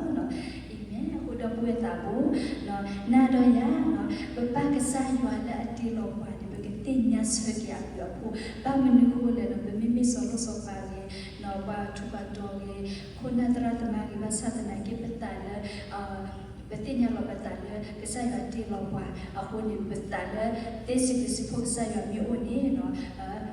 အီမဲဟိုတော့ပွေတာဘူးနော်နာတော့ရနော်ဘဘကစားရလာအတီလောပွားဒီဘကတင်ညာဆွေကြရဖို့ဘာမနုကိုလည်းတော့မိမိစောလို့စောပါလေနော်ဘာသူပါတော့လေခုနတရတမကြီးဘာသဒနာကေပတလာဘတိညာလောပတလာကစားရတီလောပွားအခုနေပတလာတေစီကစီဖို့စားရမျိုးနေနော်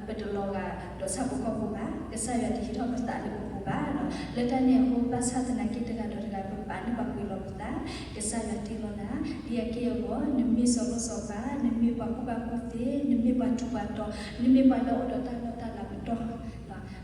ဘဒလောကတော့စပ်ကောပပါကစားရတီထောပတလာကိုပါနော်လက်တနဲ့ဟိုဘာသဒနာကေတကတော့တကပပန်ပပီလောပတာကစားရတီလောနာဒီအကေရောနမီစောလို့စောပါနမီပပပပတေနမီပတူပါတော့နမီပလောတော့တာတော့တာလာတော့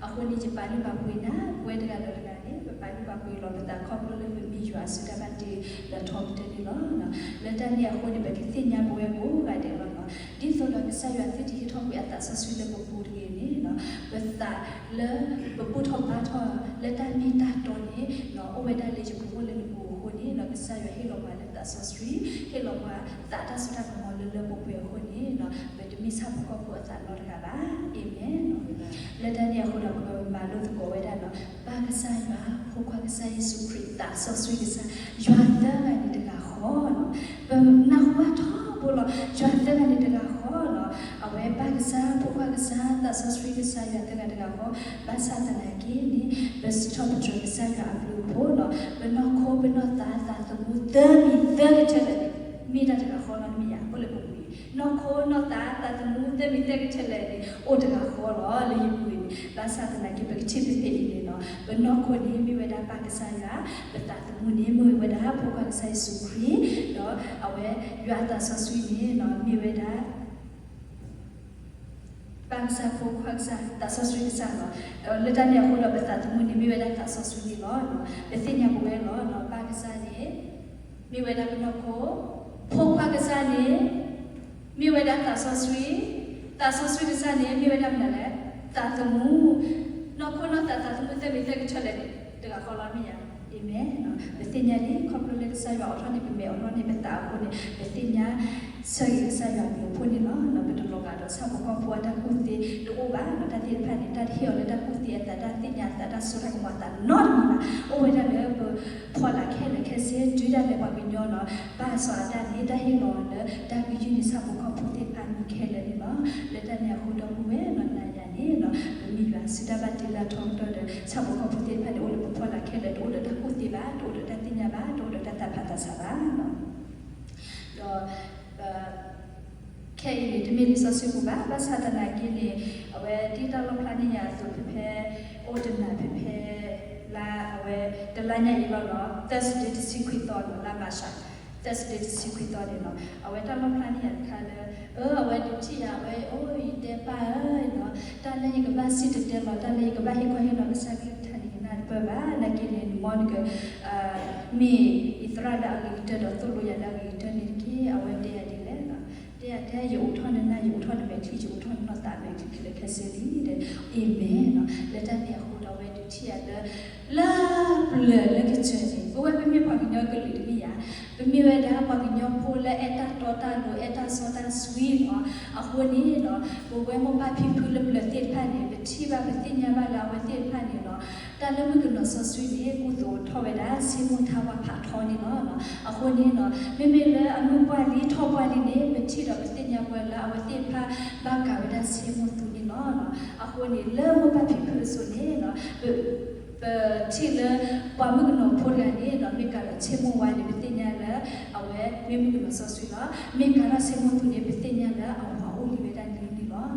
အခုနေချပါလိပါပွေနာဝဲတကတော့တကနေပါလိပါပွေလောတာခေါပလို့လည်းမီရွာစတာပါတီလက်ထောက်တယ်လောနော်လက်တနဲ့အခုနေပဲသိညာဘွယ်ကိုလိုက်တယ်လောနော်ဒီဆိုတော့ဆက်ရွာသိတီထောက်ပြတာဆက်ဆွေးလည်းပူရီနေနော်ဘတ်တာလေပူထောက်ပါထောလက်တနေတာတော်နေနော်အဝဲတာလေးချပူလည်းပူဟိုနေနော်ဆက်ရွာဟေလောပါလက်တာဆက်ဆွေးဟေလောပါတာတာစတာမောလည်းပူဟိုနေနော်ဘယ်တမီဆက်ကောပူအတာလောတကပါအာမင်နော်လက်တနဲ့အခုတော့ဘာလို့ကိုဝဲတာနော်ဘာကစားရွာဟိုကစားယေရှုခရစ်တာဆောဆွေးကစားရွာတဲ့ကနေတကဟောနော်ဘယ်နောက်ဝတ်တော့ဘလို့ရွာတဲ့ကနေတကဟောနော်အဝဲဘာကစားဟိုကစားတာဆောဆွေးကစားရွာတဲ့ကနေတကဟောဘာသာတနာကြီးနေဘယ်စတော့ကြိုးစားရအပလူဘောနော်ဘယ်တော့ခေါ်ဘယ်တော့တာတမှုတဲ့တဲ့ချက်မိတာတကဟောနော်မိရဘလို့နော်ခေါ်နော်တာတမှုတဲ့မိတဲ့ချက်လေအိုတကခေါ်တော့လေဘူးဘာသာတနာကြီးပဲချစ်ပေးနေနော်ဘယ်တော့ခေါ်နေမိဝဒါပါကစားရဘယ်တာတမှုနေမိဝဒါဖို့ကစားစုခရီနော်အဝဲရွာတာဆဆွေးနေနော်မိဝဒါပန်းစာဖို့ခက်စားတာဆဆွေးစားနော်လက်တနေခေါ်တော့ဘယ်တာတမှုနေမိဝဒါတာဆဆွေးနေနော်ဘယ်သိညာဘဝဲနော်ပါကစားနေမိဝဒါဘယ်တော့ခေါ်ဖို့ကစားနေမိဝဒါတာဆဆွေးကစားနေမိဝဒါမလဲတာတမှုနော်ခေါ်နော်တာတမှုတဲ့မိတဲ့ချက်လေတကခေါ်လာမိရအာမင်နော်ဘယ်တင်ညာလေးခေါပလိုလက်ဆိုင်ပါအော်နေပြမယ်အော်နေပတာကိုနေဘယ်တင်ညာဆိုင်ရမျိုးဖို့နေနော်ဘယ်တော့လောကတော့ဆောက်ကောပွားတာကုတီတို့ဘာနော်တတိဖန်နေတာဟီော်လက်ကုတီအတတာတင်ညာတတာဆိုရကမတာနော်အိုဝဲတယ်ပေါ်လာခဲလေခဲစေဒူဒါလေပါပညောနော်ဘာဆိုတာနေတာဟီလောလေတာကီဂျီနီဆောက်ကောပုတီဖန်ခဲလေနော်လက်တနေဟိုတော့ဝဲနော်နာရနေနော်မိပါစတာဘတ်လာထုံတော့ဆောက်ကောပုတီဖန်အိုလေပေါ်လာခဲလေတို့တကုတီပါတို့တတင်ညာပါတို့တတဖတ်တာစားပါနော်တော့ခဲရီတမီလီဆဆူဘာဘာသာတနာကြီးလေအဝဲတီတာလောပလာနီယာဆိုဖဲအိုဒနာဖဲလာအဝဲတလညာရီလောတက်စတီစီခွီတော်လာမရှာတက်စတီစီခွီတော်လေနော်အဝဲတလောပလာနီယာခါလေအဝဲဒီချီရဝဲအိုးတေပါနော်တလည်းကဘာစီတဲလောတလည်းကဘာဟိခွဟိလောမစာကိထနီနာပဘာနာကိနေမောနကမီဣသရာဒါဂီတတော်သူလိုရဒါဂီတနေကြီးအဝဲတဲ့ဒီလေနော်တဲ့ယူထွန်းနဲ့ယူထွန်းတဲ့ချီယူထွန်းတော့တာပဲဒီလေခက်စီတဲ့အာမင်နော်လက်တနဲ့ဟိုတော့ဝဲဒီချီရလာပလေလက်ချင်ဘဝပြမြပါကညောကလေးတမီယာပြမြဝဒါပါကညောဖိုလေအတာတော်တာလိုအတာစောတာဆွေးနော်အခုနေနော်ဘဝမပါဖိဖူလပလက်တဲ့ဖာနေပတိပါပတိညာပါလာဝတဲ့ဖာနေနော်တလည်းမကနော်ဆောဆွေးနေကုသိုလ်ထောဝဒါစီမထာဝဖာထောနေနော်အခုနေနော်မေမေလေအမှုပွားလီထောပွားလီနေပတိတော့ပတိညာပွားလာဝတဲ့ဖာဘာကဝဒါစီမသူနေနော်အခုနေလေမပါဖိဖူဆိုနေနော်ချီလေပါမကနော်ဖိုလနေတော့မိကလာချေမဝါနေပတိညာလာအဝဲမေမကမဆောဆွေးလားမိကလာစီမသူနေပတိညာလာအဝါအိုလီဝဒန်နေနေနော်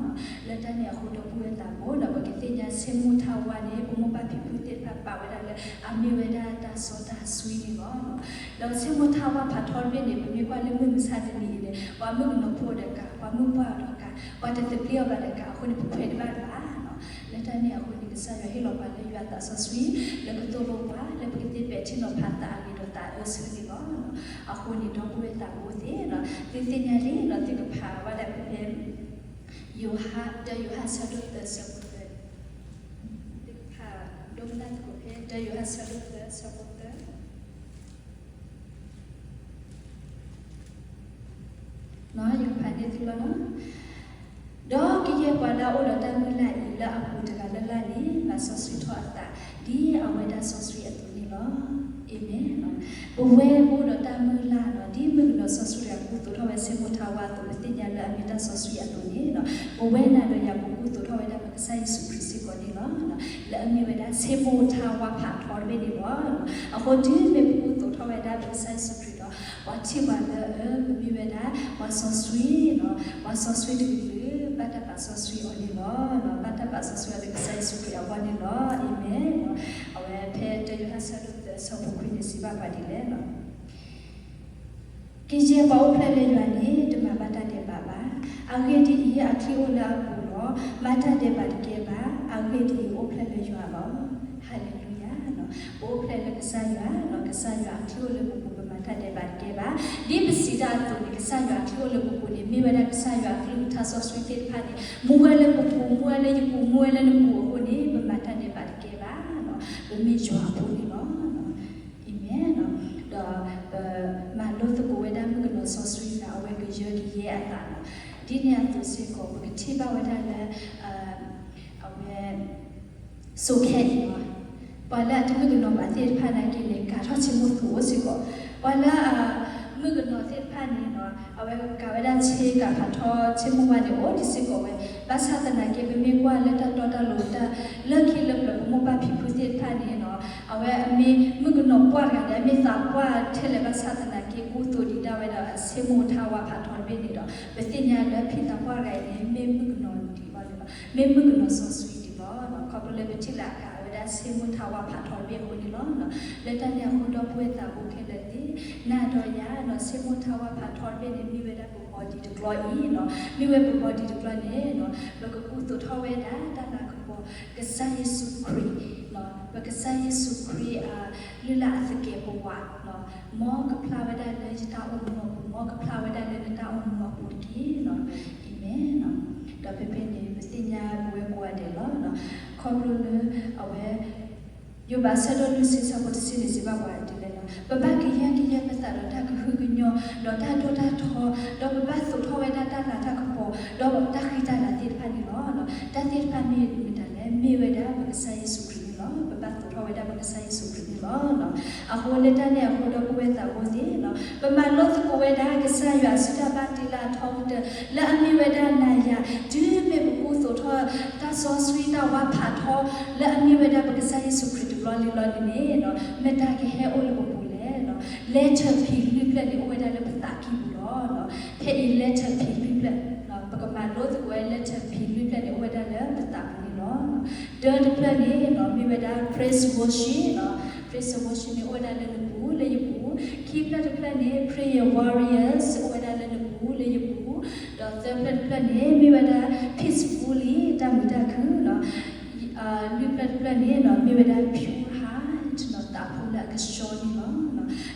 လက်တနေအခုတော့ပူရတာမို့တော့ပတိညာစီမထာဝါနေဘမပါဖိဖူတေပါဝဒါလေအမေဝဒါတာစောတာဆွေးနေနော်လောစီမထာဝါဖတ်တော်နေမိကွာလေမစားတယ်နေတယ်ဝါမကနော်ဖိုဒကဝါမပွားတော့ကဝါတတပြရပါဒကအခုနေဖွေးပါလားလက်တနေအခုဒီစားရဟီလောပါလေရတာဆဆွီလက်ကတော့လောပါလက်ပကတိပဲချင်းတော့ဖတ်တာလီတော့တာအစရီကောအခုနေတော့ပွေးတာကိုသေးနော်ဒီတင်ညာလေးတော့တိကဖာဝါတဲ့ပဲyou have the you have said the same the dominant ko he there you have supporter no you phane tu la no do ki ye kwa la o lo ta mu la I la apu ta la la ni la so sweet tho ata di aweda so sweet atu ni lo amen no bo we bo lo ta mu la no di mu lo so sweet apu to tho we se mo tha wa to me ti nya la amita so sweet atu ni no bo we na do ya bo ku to tho we da ma sai su krisi ko ni lo no la ami we da se mo tha wa pha tho me ni lo a ko di me bo to tho we da ma sai su krisi wa chi ba la mi we da wa so sweet no wa so sweet ni bata pa so sweet o ni lo no bata pa so sweet de sai su krisi wa ni lo amen no awe phe te yo ha sa lu de so bo ku ni si ba ba di le no ki je ba o phle le ywa ni de ma bata de ba ba a ke di I a thi o la bu lo bata de ba de ke ba a ke di o phle le ywa lo hallelujah no o phle le ka sa ywa no ka sa ywa a thi o le bu bu ba bata de ba de ke ba di bi si da to ni ka sa ywa a thi o le bu bu ni mi ba da ka sa ywa a thi o tha so sweet te pha ni mu wa le bu bu mu wa le yi bu mu wa le bu ko ni ba bata de ba de ke ba no ba mi ywa bu ni lo no amen no da ma lo to ko we da mu ko so sweet na we ko yo ki ye ata no di ne to se ko ko ti ba we da le awe so ke ni no pa la tu mu ko no ba te pha na ki le ka tho chi mu tu se ko pa la mu ko no te pha ni no awe ka we da che ka pha tho chi mu wa ni o di se ko we ba sa ta na ke be me kwa le ta to ta lo ta le ki le lo mu ba phi phu te pha ni no awe me mu ko no kwa ga de me sa kwa the le ba sa ta na ke ku to di da we da se mu tha wa pha tho be ni do be ti nya le phi ta kwa ga ni me mu ko no di ba le me mu ko no so sweet di ba no ka le be ti la ka se mu tha wa pha tho be ho ni lo no le ta nya ho do pwe ta bu ke le ti na do ya no se mu tha wa pha tho be ni mi we da bu body to glory no mi we bu body to glory ne no lo ko ku to tho we da ta na ko bo ka sa yesu kri no ba ka sa yesu kri a li la sa ke bo wa no mo ka phla we da le ji ta o no mo ka phla we da le ta o no bu ki no amen no da pe pe ni be ti nya bu we ko de lo no Komrune awe yo ba sa do lu si sa ko si ni si ba wa de le no ba ba ki ya pa sa do ta ka hu gnyo do ta do ta tho do ba ba so tho we da ta la ta ko po do ba ta khi ta la ti pa ni lo no ta ti pa ni mi ta le mi we da ba sa yesu kri lo ba ba so tho we da ba sa yesu kri lo no a ho le ta ne a ho do ko we ta ko ti no ba ma lo ko we da ka sa ya su ta ba ti la tho de la a mi we da na ya du me bu so tho ta so sweet ta wa pha tho la a mi we da ba sa yesu kri lo li ne no me ta ke he o le bu le no letter phi li ple ni o we da le ba ta ki bu lo no he i letter phi li ple no ba ka ma lo ko letter phi li ple ni o we da le ba ta ni lo no de ple ni no mi we da praise worship no praise worship ni o we da le bu le yu bu keep the ple ni prayer warriors o we da le bu le yu bu the ple ni mi we da peacefully ta mu da khu no lu ple ni no mi we da pure heart no ta phu la ka show ni no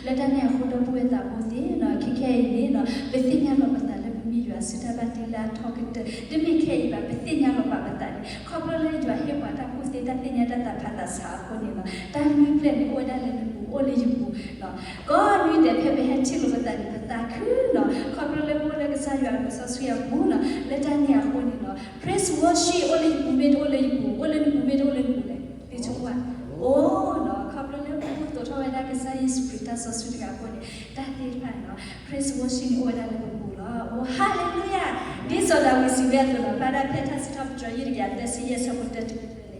la ta ne ho do pu ta bu ti no ki ke ni no be ti nya no pa ta le mi ywa si ta ba ti la talk de mi ke ba be ti nya no pa ta ni kho pro le jwa he pa ta pu ti ta ti nya ta pha ta sa ko ni no ta mi ple ni o da le bu o le yu bu no ko ni de phe be ha chi lo ta ni ta khu no kho pro le bu le ka sa ywa no so swi ya bu no la ta nya ko ni no praise worship o le bu me o le bu o le bu me o le bu le ti chu wa oh no kaplo le bu to tho da ka sa yesu krista so sweet ka ko ni ta ti pa no praise worship o da le bu lo oh hallelujah this all that we see there no para peta stop joy ri ya ta si yes ko ta ti le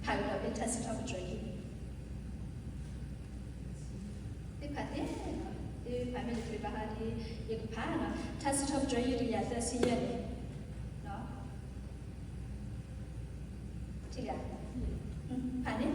ha ga peta stop joy ti pa te no ti pa me tri ba ha ti ye pa no ta stop joy ri ya ta si ye no ti ga pa ne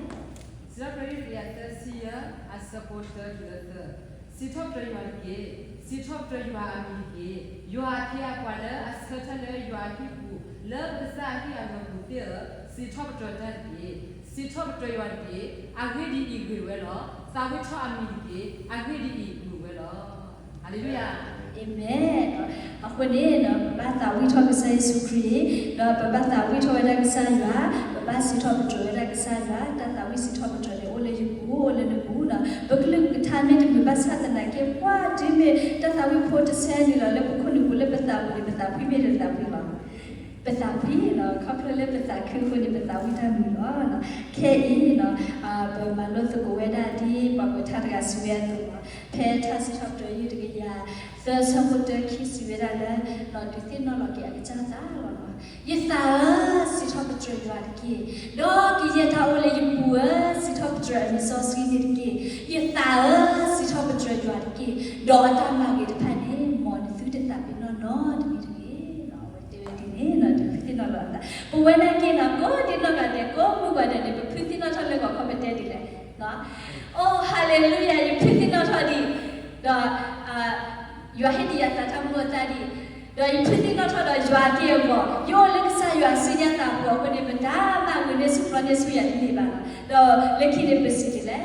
Zabrari Riata Sia as supporter letter. Sit up to your gate, sit up to your amici, you are here quala, as certainly you are people. Love the Saki and the Buddha, sit up to your gate, sit up to your gate, agree equal well, Savito amici, agree equal well. Hallelujah. Amen. Ako ni no bata we talk sa Yesu Christ, no bata we talk da sa ya, ba si thop tro da ka sa ya ta ta wi si thop tro le o le yu ku o le nu na ba klu ka tha me de ba sa ta na ke kwa de me ta ta wi pho ta sa ni la le ko ni ku le ba ta bu le ba ta phi me de ta phi la ba ta phi na ka phle le ba ta khu ko ni ba ta wi ta mi lo na ke i na ba ma lo to ko we da di ba ko tha ga su ya to phe tha si thop tro yu de ya the samut ki si we da le no ti tin no lo ke a cha ta lo Yesa si thop tro yu a ki do ki ye tha o le yu pu si thop tro ni so swi ni ki Yesa si thop tro yu a ki do ta ma ki de phan ni mo ni su de ta pi no no de mi de no de de ni no de ti no lo ta pu we na ki na ko ti no ka de ko mu ka de de pu ti no tho le ko ko pe de di le no oh hallelujah you pu ti no tho di do you are hidi ya ta ta mo ta di do you put it not on your table you look say you are senior ta bo ko ni ba ma ko ni su pro ni su ya ni ba do lekhi de pesi ki le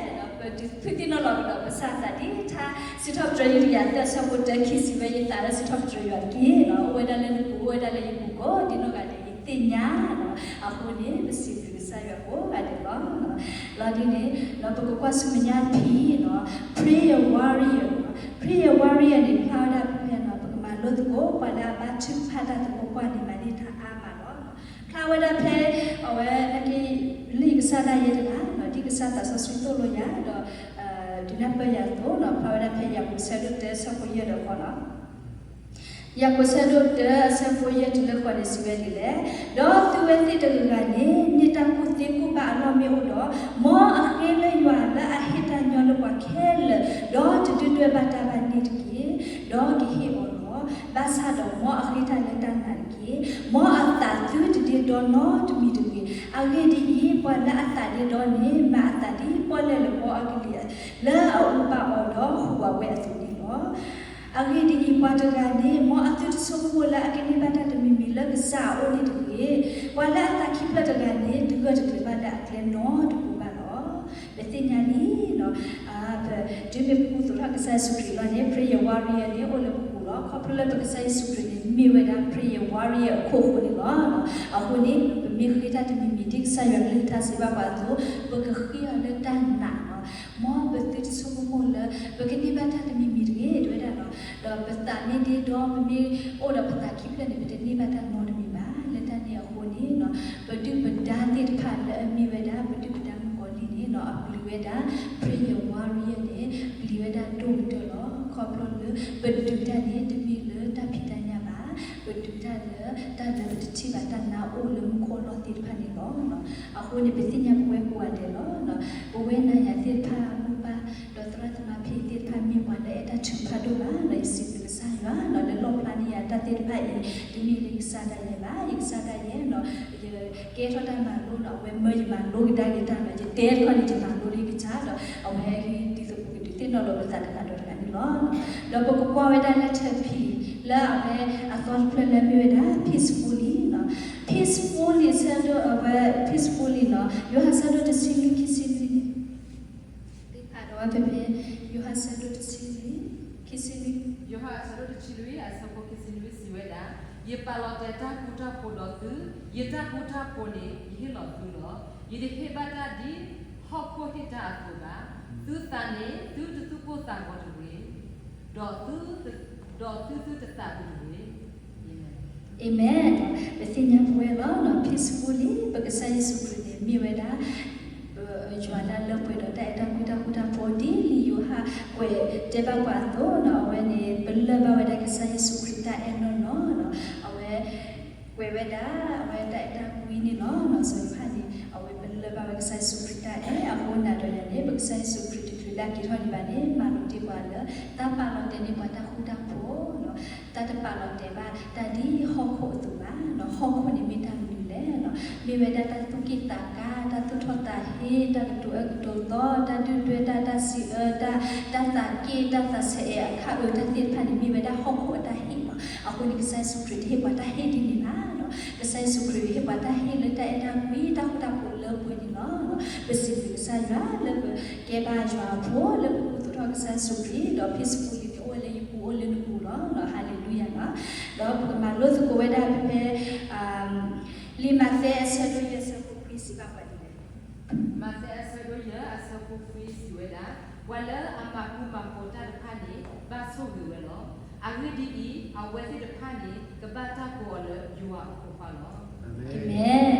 put it not on ba sa ta di tha si thop dra yu ya ta sa ko ta ki si ba yi ta si thop dra yu ki no we da le ku we da le ku ko di no ga de ti nya no a ko ni pesi ki sa ya ko ga de ba no la di ni no ba ko kwa su nya phi no prayer warrior ni cloud up lo to ko pa da ba chu pha da to ko ni ma ni tha a ma lo kha wa da phe awe na ki li ka sa da ye da no di ka sa ta so swi to lo ya do di na pa ya to no pha wa da phe ya ko sa do te sa ko ye do ko no ya ko sa do te sa ko ye de le ko ni si we ni le do tu we ti de ga ni ta ku ti ku ba lo me o do mo a ke le ywa la a hi ta nyo lo kwa khel do tu tu ba ta ba ni ki do ki hi o Basa do mo akhita le tan nan ki mo atta tu de do not mi de age di i po la atta de do ni ma atta di po le lo po agli la au pa o do huwa we atu ni lo age di i po de ga ni mo atu so mo la age ni ba ta de mi mi la sa o ni de wa la atta ki pla de ga ni de ga de ba da tle no de ba lo le tin ya ni no de me pu to la ka sa su ri la ne prayer warrior ne o le ko pula ba sai su ni mi we da prayer warrior ko ko ni la a ko ni mi khita de mi dik sa ya le ta se ba ba to ba ka khia le ta na mo ba te so mo la ba ke ni ba ta de mi de do da no da ba ta ni de do mi o da ba ta ki pla ni ba ni ba ta no de mi ba le ta ni a ko ni no ba du ba da ni de pha le mi we da ba du ba da ko ni no a bli we da prayer warrior ni bli we da do do lo ko plo le ba du da ni de mi le ta phi ta nya ba ba du da le ta le ba ti ba ta na o le mo ko lo ti pha ni lo no a ko ni be ti nya ko we ko de lo no o we na ya ti pha mu ba do tra ta ma phi ti pha mi wa le ta chu pha do ba le si be sa ya no le lo pla ni ya ta ti pha ni di ni le sa da ye ba ik sa da ye no ke tho ta ma lo no we me ma lo ki da ki ta no je te ko ni je ma lo ri ki cha do a we ti so ku ti no lo ba ta ka do ta ni lo do ko ko we da la the phi la we a thon pla la me da peacefully no peacefully sa do we peacefully no you have sa do the sing ki si ni ti pa do pe pe you have sa do the sing ki si ni you have sa do the chilui as ko ki si ni si we da ye pa lo ta ta ku ta po do tu ye ta ku ta po ni ye lo tu lo ye de he ba ta di ho ko ti ta ko ba tu ta ni tu ko ta ko tu we do tu ta tu we amen be tin ya po lo no peacefully ba ka sai su ni mi we da juana le pwe do ta ku ta po di li you ha kwe te ba kwa to no we ni bella ba wa da ka sai su krita no awe we we da ku ni no so ha ni awe bella ba wa ka sai su krita a ko na do ne ba ka sai su krita la ki tho ni ba ni ma lo ti ba la ta pa lo te ni ba ta ku ta po no ta pa lo te ba ta di ho ko tu ba no ho ko ni mi ta ni le no mi we da ta tu ki ta ka ta tu tho ta he ta tu to ta du ta si ta ki ta se a kha ta ti pha ni mi we da ho ko ta he no a ko ni ka sai su krita he ba ta he di ni na no ka sai su krita he ba ta he le ta mi ta ku ta po le po ni no be si bi sa ya le ke ba jwa po le ku tu tho ka sai su krita do peacefully o le yu o le nu no hallelujah na do ma lo su ko we da pe li ma se sa do ye sa ko pi si ပါပါဒီလေ มาเตอสโดยอาสปุฟิสิเวดาวันละอามาคุมาโคตาพานีบาสุวิเวลออาวิดีอีอาเวติพานีกบาตาโกเลยูอาโคฟาลอ အာမင်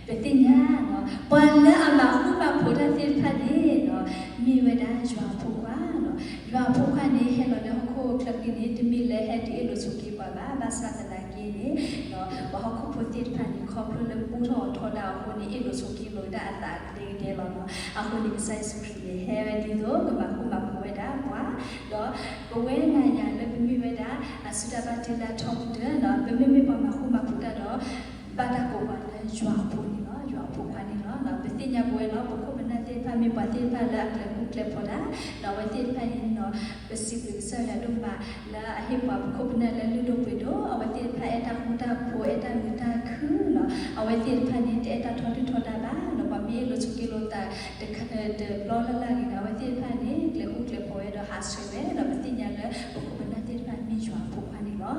ပတိညာနော်ဘာလဲအမခုမဖို့တဲ့ဖတ်နေနော်မိဝဒရွာဖို့ပါနော်ရွာဖို့ကနေဟဲ့လို့ခိုးခပ်ကနေတမီလဲဟဲ့ဒီလိုစုကိပါဘာဘာသာတကင်းနေနော်ဘာခုဖို့တဲ့ဖတ်နေခေါပလို့ပူတော်ထော်တာကိုနေအဲ့လိုစုကိလို့တာအတာတေးတယ်လို့နော်အခုဒီဆိုင်စုခရီဟဲ့ဒီတော့ကဘာခုမဖို့တာကွာတော့ဘဝနိုင်ရလည်းမိဝဒအစတပါတိလာထောက်တယ်နော်ပြမိပါမခုမဖို့တော့ဘာတာကိုပါလဲရွာဖို့နော်ရွာဖို့ကနေနော်ပတိညာပွဲနော်ဘခုမနတဲ့ဖမေပါတဲ့ဖလာကလည်းကလည်းပေါ်လာတော့ဝတိဖိုင်နော်ပစီပစရတော့ပါလာအဟိပါဘခုမနလည်းလူတို့ပြတော့အဝတိဖိုင်အတာမူတာပိုအတာမူတာခုနော်အဝတိဖိုင်တဲ့အတာထော်ထော်တာပါနော်ပါမေလို့ချကီလို့တာတခတဲ့ဘလောလာလာကဝတိဖိုင်လည်းကလည်းပေါ်ရတော့ဟာဆွေပဲတော့ပတိညာလည်းဘခုမနတဲ့ဖမေရွာဖို့ကနေနော်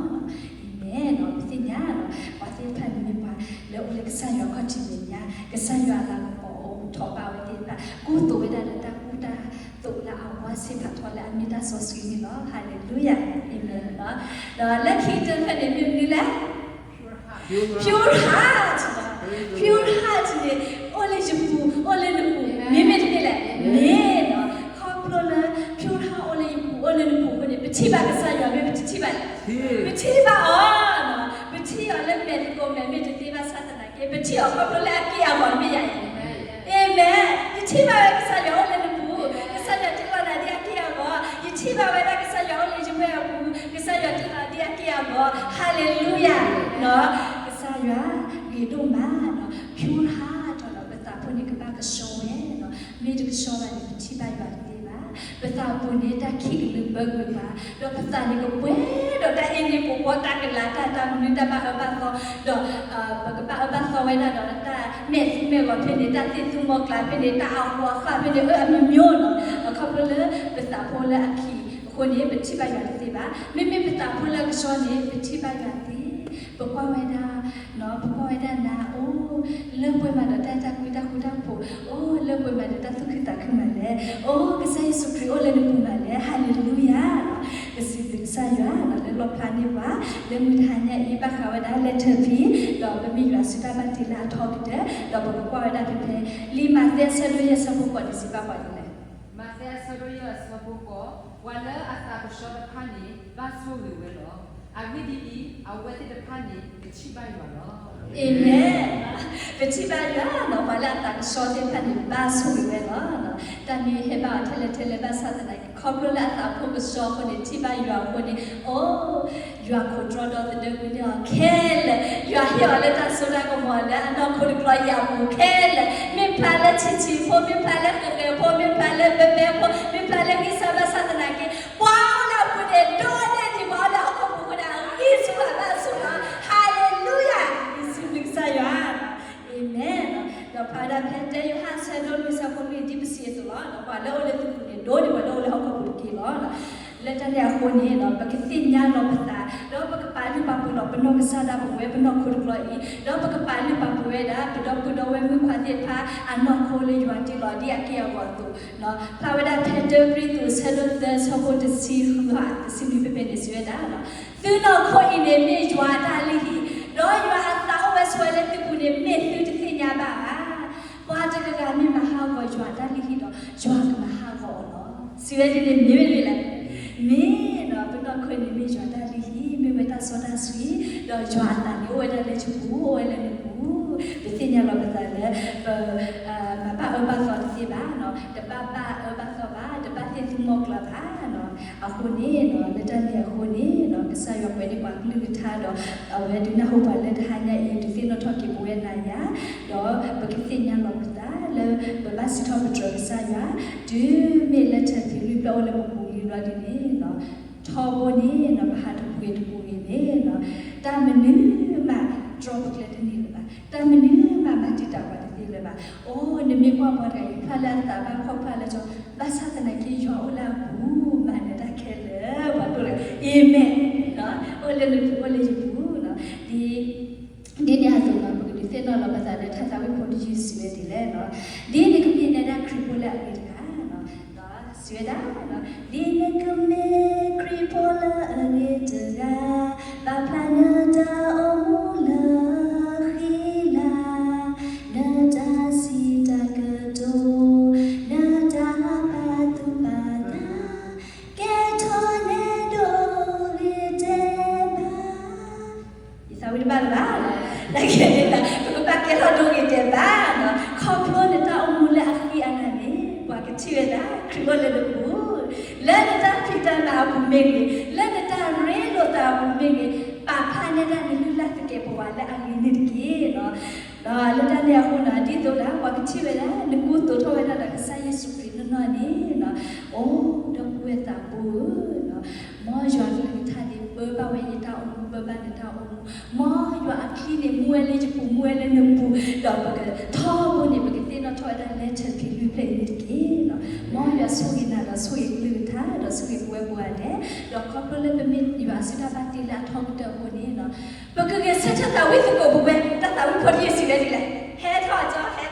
နော်ပတိညာနော်ဝတိဖိုင်မြပါแล้วอุลิกษาอยู่ก็จิตเนี่ยกษาอยู่อะไรก็พอทอบาวดีป่ะกูตัวได้แต่กูตาตัวละเอาว่าสิบทอละมีตาสอสีนี่เนาะฮาเลลูยาเอเมนเนาะแล้วคิดถึงคนนี้นี่แหละ pure heart pure heart นี่โอเลจูโอเลนูมีเม็ดนี่แหละนี่เนาะขอบคุณนะ pure heart โอเลจูโอเลนูคนนี้ไปที่บ้านกษาอยู่ไปที่บ้านไปที่บ้านอ๋อเนาะไปที่อ๋อแล้วแม่ที่กูแม่ไม่จะที่บ้านศาสนาเก็บไปที่อ๋อขอบคุณแล้วกี่อ่ะไม่ใหญ่เอเมนยี่ที่บ้านกษาอยู่โอเลนูกษาอยู่ที่บ้านเดียกี่อ่ะยี่ที่บ้านกษาอยู่โอเลจูไม่อ่ะกษาอยู่ที่บ้านเดียกี่อ่ะฮาเลลูยาเนาะกษาอยู่กีดูมาเนาะ pure heart เนาะเป็นตาพวกนี้ก็บ้านก็โชว์เนาะมีดูโชว์อะไรที่บ้านอยู่เป็นตาพวกนี้ได้คิดลึกเบิกไปมาดอกตานี่ก็เว้ดอกตาเองนี่ผมว่าตากันละตามันนี่ตาบ้าบ้าก็ดอกบ้าก็ไว้นะดอกตาเม็ดที่เม็ดว่าเพนิตาติดทุ่งมอกลายเพนิตาเอาหัวขาเพนิมีโยนเขาเลยเป็นตาพวกละขี้คนนี้เป็นที่บ้านอยู่ที่บ้านไม่เป็นตาพวกละก็ชอบนี่เป็นที่บ้านอยู่ที่บอกว่าไว้นะเนาะบอกว่าไว้นะนะโอ้เลิกไปมาเดี๋ยวตาคุยผูโอ้เลิกไปมาเดี๋ยวตาสุขิตาขึ้นมาเลยโอ้ก็ใส่สุขโอ้เลยนึกมาเลยฮาเลลูยาก็สิดึงสายว่าเนาะเลยลบพานี่ว่าเลยมือทานเนี่ยอีบ้าเขาไว้ได้เลเทอร์พีเราไปมีอยู่สุดาบันติลาทอกเด้อเราบอกว่าไว้ได้เป็นลีมาเตสโดยสมุกก่อนสิบ้าก่อนเลย มาเตอสโดยสปุโกวันละอาตาบุชอพานีบาสุวิเวลออาวิดีอีอาเวติพานีชิบายอยู่ลอเอเมนเป็นที่บ้านเราเนาะมาแล้วต่างชอติพันธุ์บ้านสวยเลยเนาะแต่มีเฮบ้าเทเลบ้านศาสนาครอบครัวแล้วต่างพวกชอคนนี้ที่บ้านเราคนนี้โอ้ยาคนรอดอเดินไปเนี่ยแค่เลยยาเหี่ยวเลยแต่สุดท้ายก็หมดแล้วน้องคนกลอยยาวแค่เลยมีพลาดแล้วชิพ่อมีพลาดแล้วเกพ่อมีพลาดแล้วเบพ่อมีพลาดแล้วกิสาบ้านศาสนาเกว้าวแล้วคนเดียวโดนเนี่ยที่มาแล้วเขาพูดนะกิสุราบ้านสุราฮาเลลูยาAmen. The pada pente you have said all we have only deep sea to law. The pada ole tu ni do ni pada ole hok ko ki law. Let us have one here. No, but kitin ya no pata. No, but kapali papu no, but no kesada papu, but no kudu kloi. No, but kapali papu eda, but no kudu we mu kwati pa, and no kole you anti law dia kia watu. No, pada pente breathe to settle the support the sea who had the sea we be this way da. No, do not ko in a me you are dalihi. No, you are always well let the good me to think about. What a gami mahavo you are dalihi. You are mahavo. See where did it me no but not going to be you are dalihi. Me with us on a sweet. No, you are dalihi. Oh, I let you go. I let you go. The thing you love that. Papa about the no, the Papa about the Batin to Mokla. A honey, no, let us be a honey, no, the side of wedding back, little tad or wedding. I hope I let Hanya to feel not talking when I ya, no, but you think young of that, the last top of Trevesaya, do me let her be all of who ready, no, Tobony, no, had to wait who in, no, Damini, drop it in the Damini, Mamma did up at the river. Oh, the make one what I palata, Palato, that's how I give you all a woo, man, that I can love. Amen. No, only you, no, the dinner. ဒီတဲ့တော့လောကသားတဲ့ထတာဝိဖို့ဒီစီပဲဒီလဲနော်ဒီနေကပြနေတာခရီပိုလာအမေကနော်တော့ဆွေတာနော်ဒီနေကမေခရီပိုလာအမေတရာဘာဖလာနာအမူလာခီလာနာတာစီတာကတိုနာတာပါတူပါနာကဲထောနေတို့ရတဲ့ပါဒီစာဝိပါလားလိုက်ခဲ့တာဘကကဲတော့တို့ရတဲ့ပါနော်ခေါပလို့နေတာအမူလာခီအနာနေဘာကချီရတာခရီလို့လည်းဘူးလက်တာဖိတနာဘူးမေလက်တာရဲလို့တာဘူးမေပါဖာနေတာနေလူလာတဲ့ပေါ်လာအငင်းနေကြီးနော်တော့လက်တာလည်းခုနဒီတော့လာဘာကချီရတာငကူတော့ထောရတာကဆိုင်ယေရှုခရစ်နော်နေနော်အိုးတော့ဝဲတာဘူးနော်မောရွာလေးထားတယ်ဘဘဝဲရတာအောင်ဘဘနဲ့တာအောင်မောရွာအခီးနေမွဲလေးချပူမွဲလေးနပူတော့ဘကထောဘနေဘကတင်းတော့ထောရတဲ့လက်ချက်ပြီးလူဖိနေကြီးနော်မောရွာဆိုရင်တော့ဆိုရင်လူထားတော့ဆိုရင်ဝဲပွားတယ်တော့ခေါပလေးပမစ်ရွာစတာပါတီလာထောက်တော့ဘနေနော်ဘကကဆက်တာဝိသကိုဘဘတတာဝိဖော်ရစီလေဒီလေဟဲထောကြော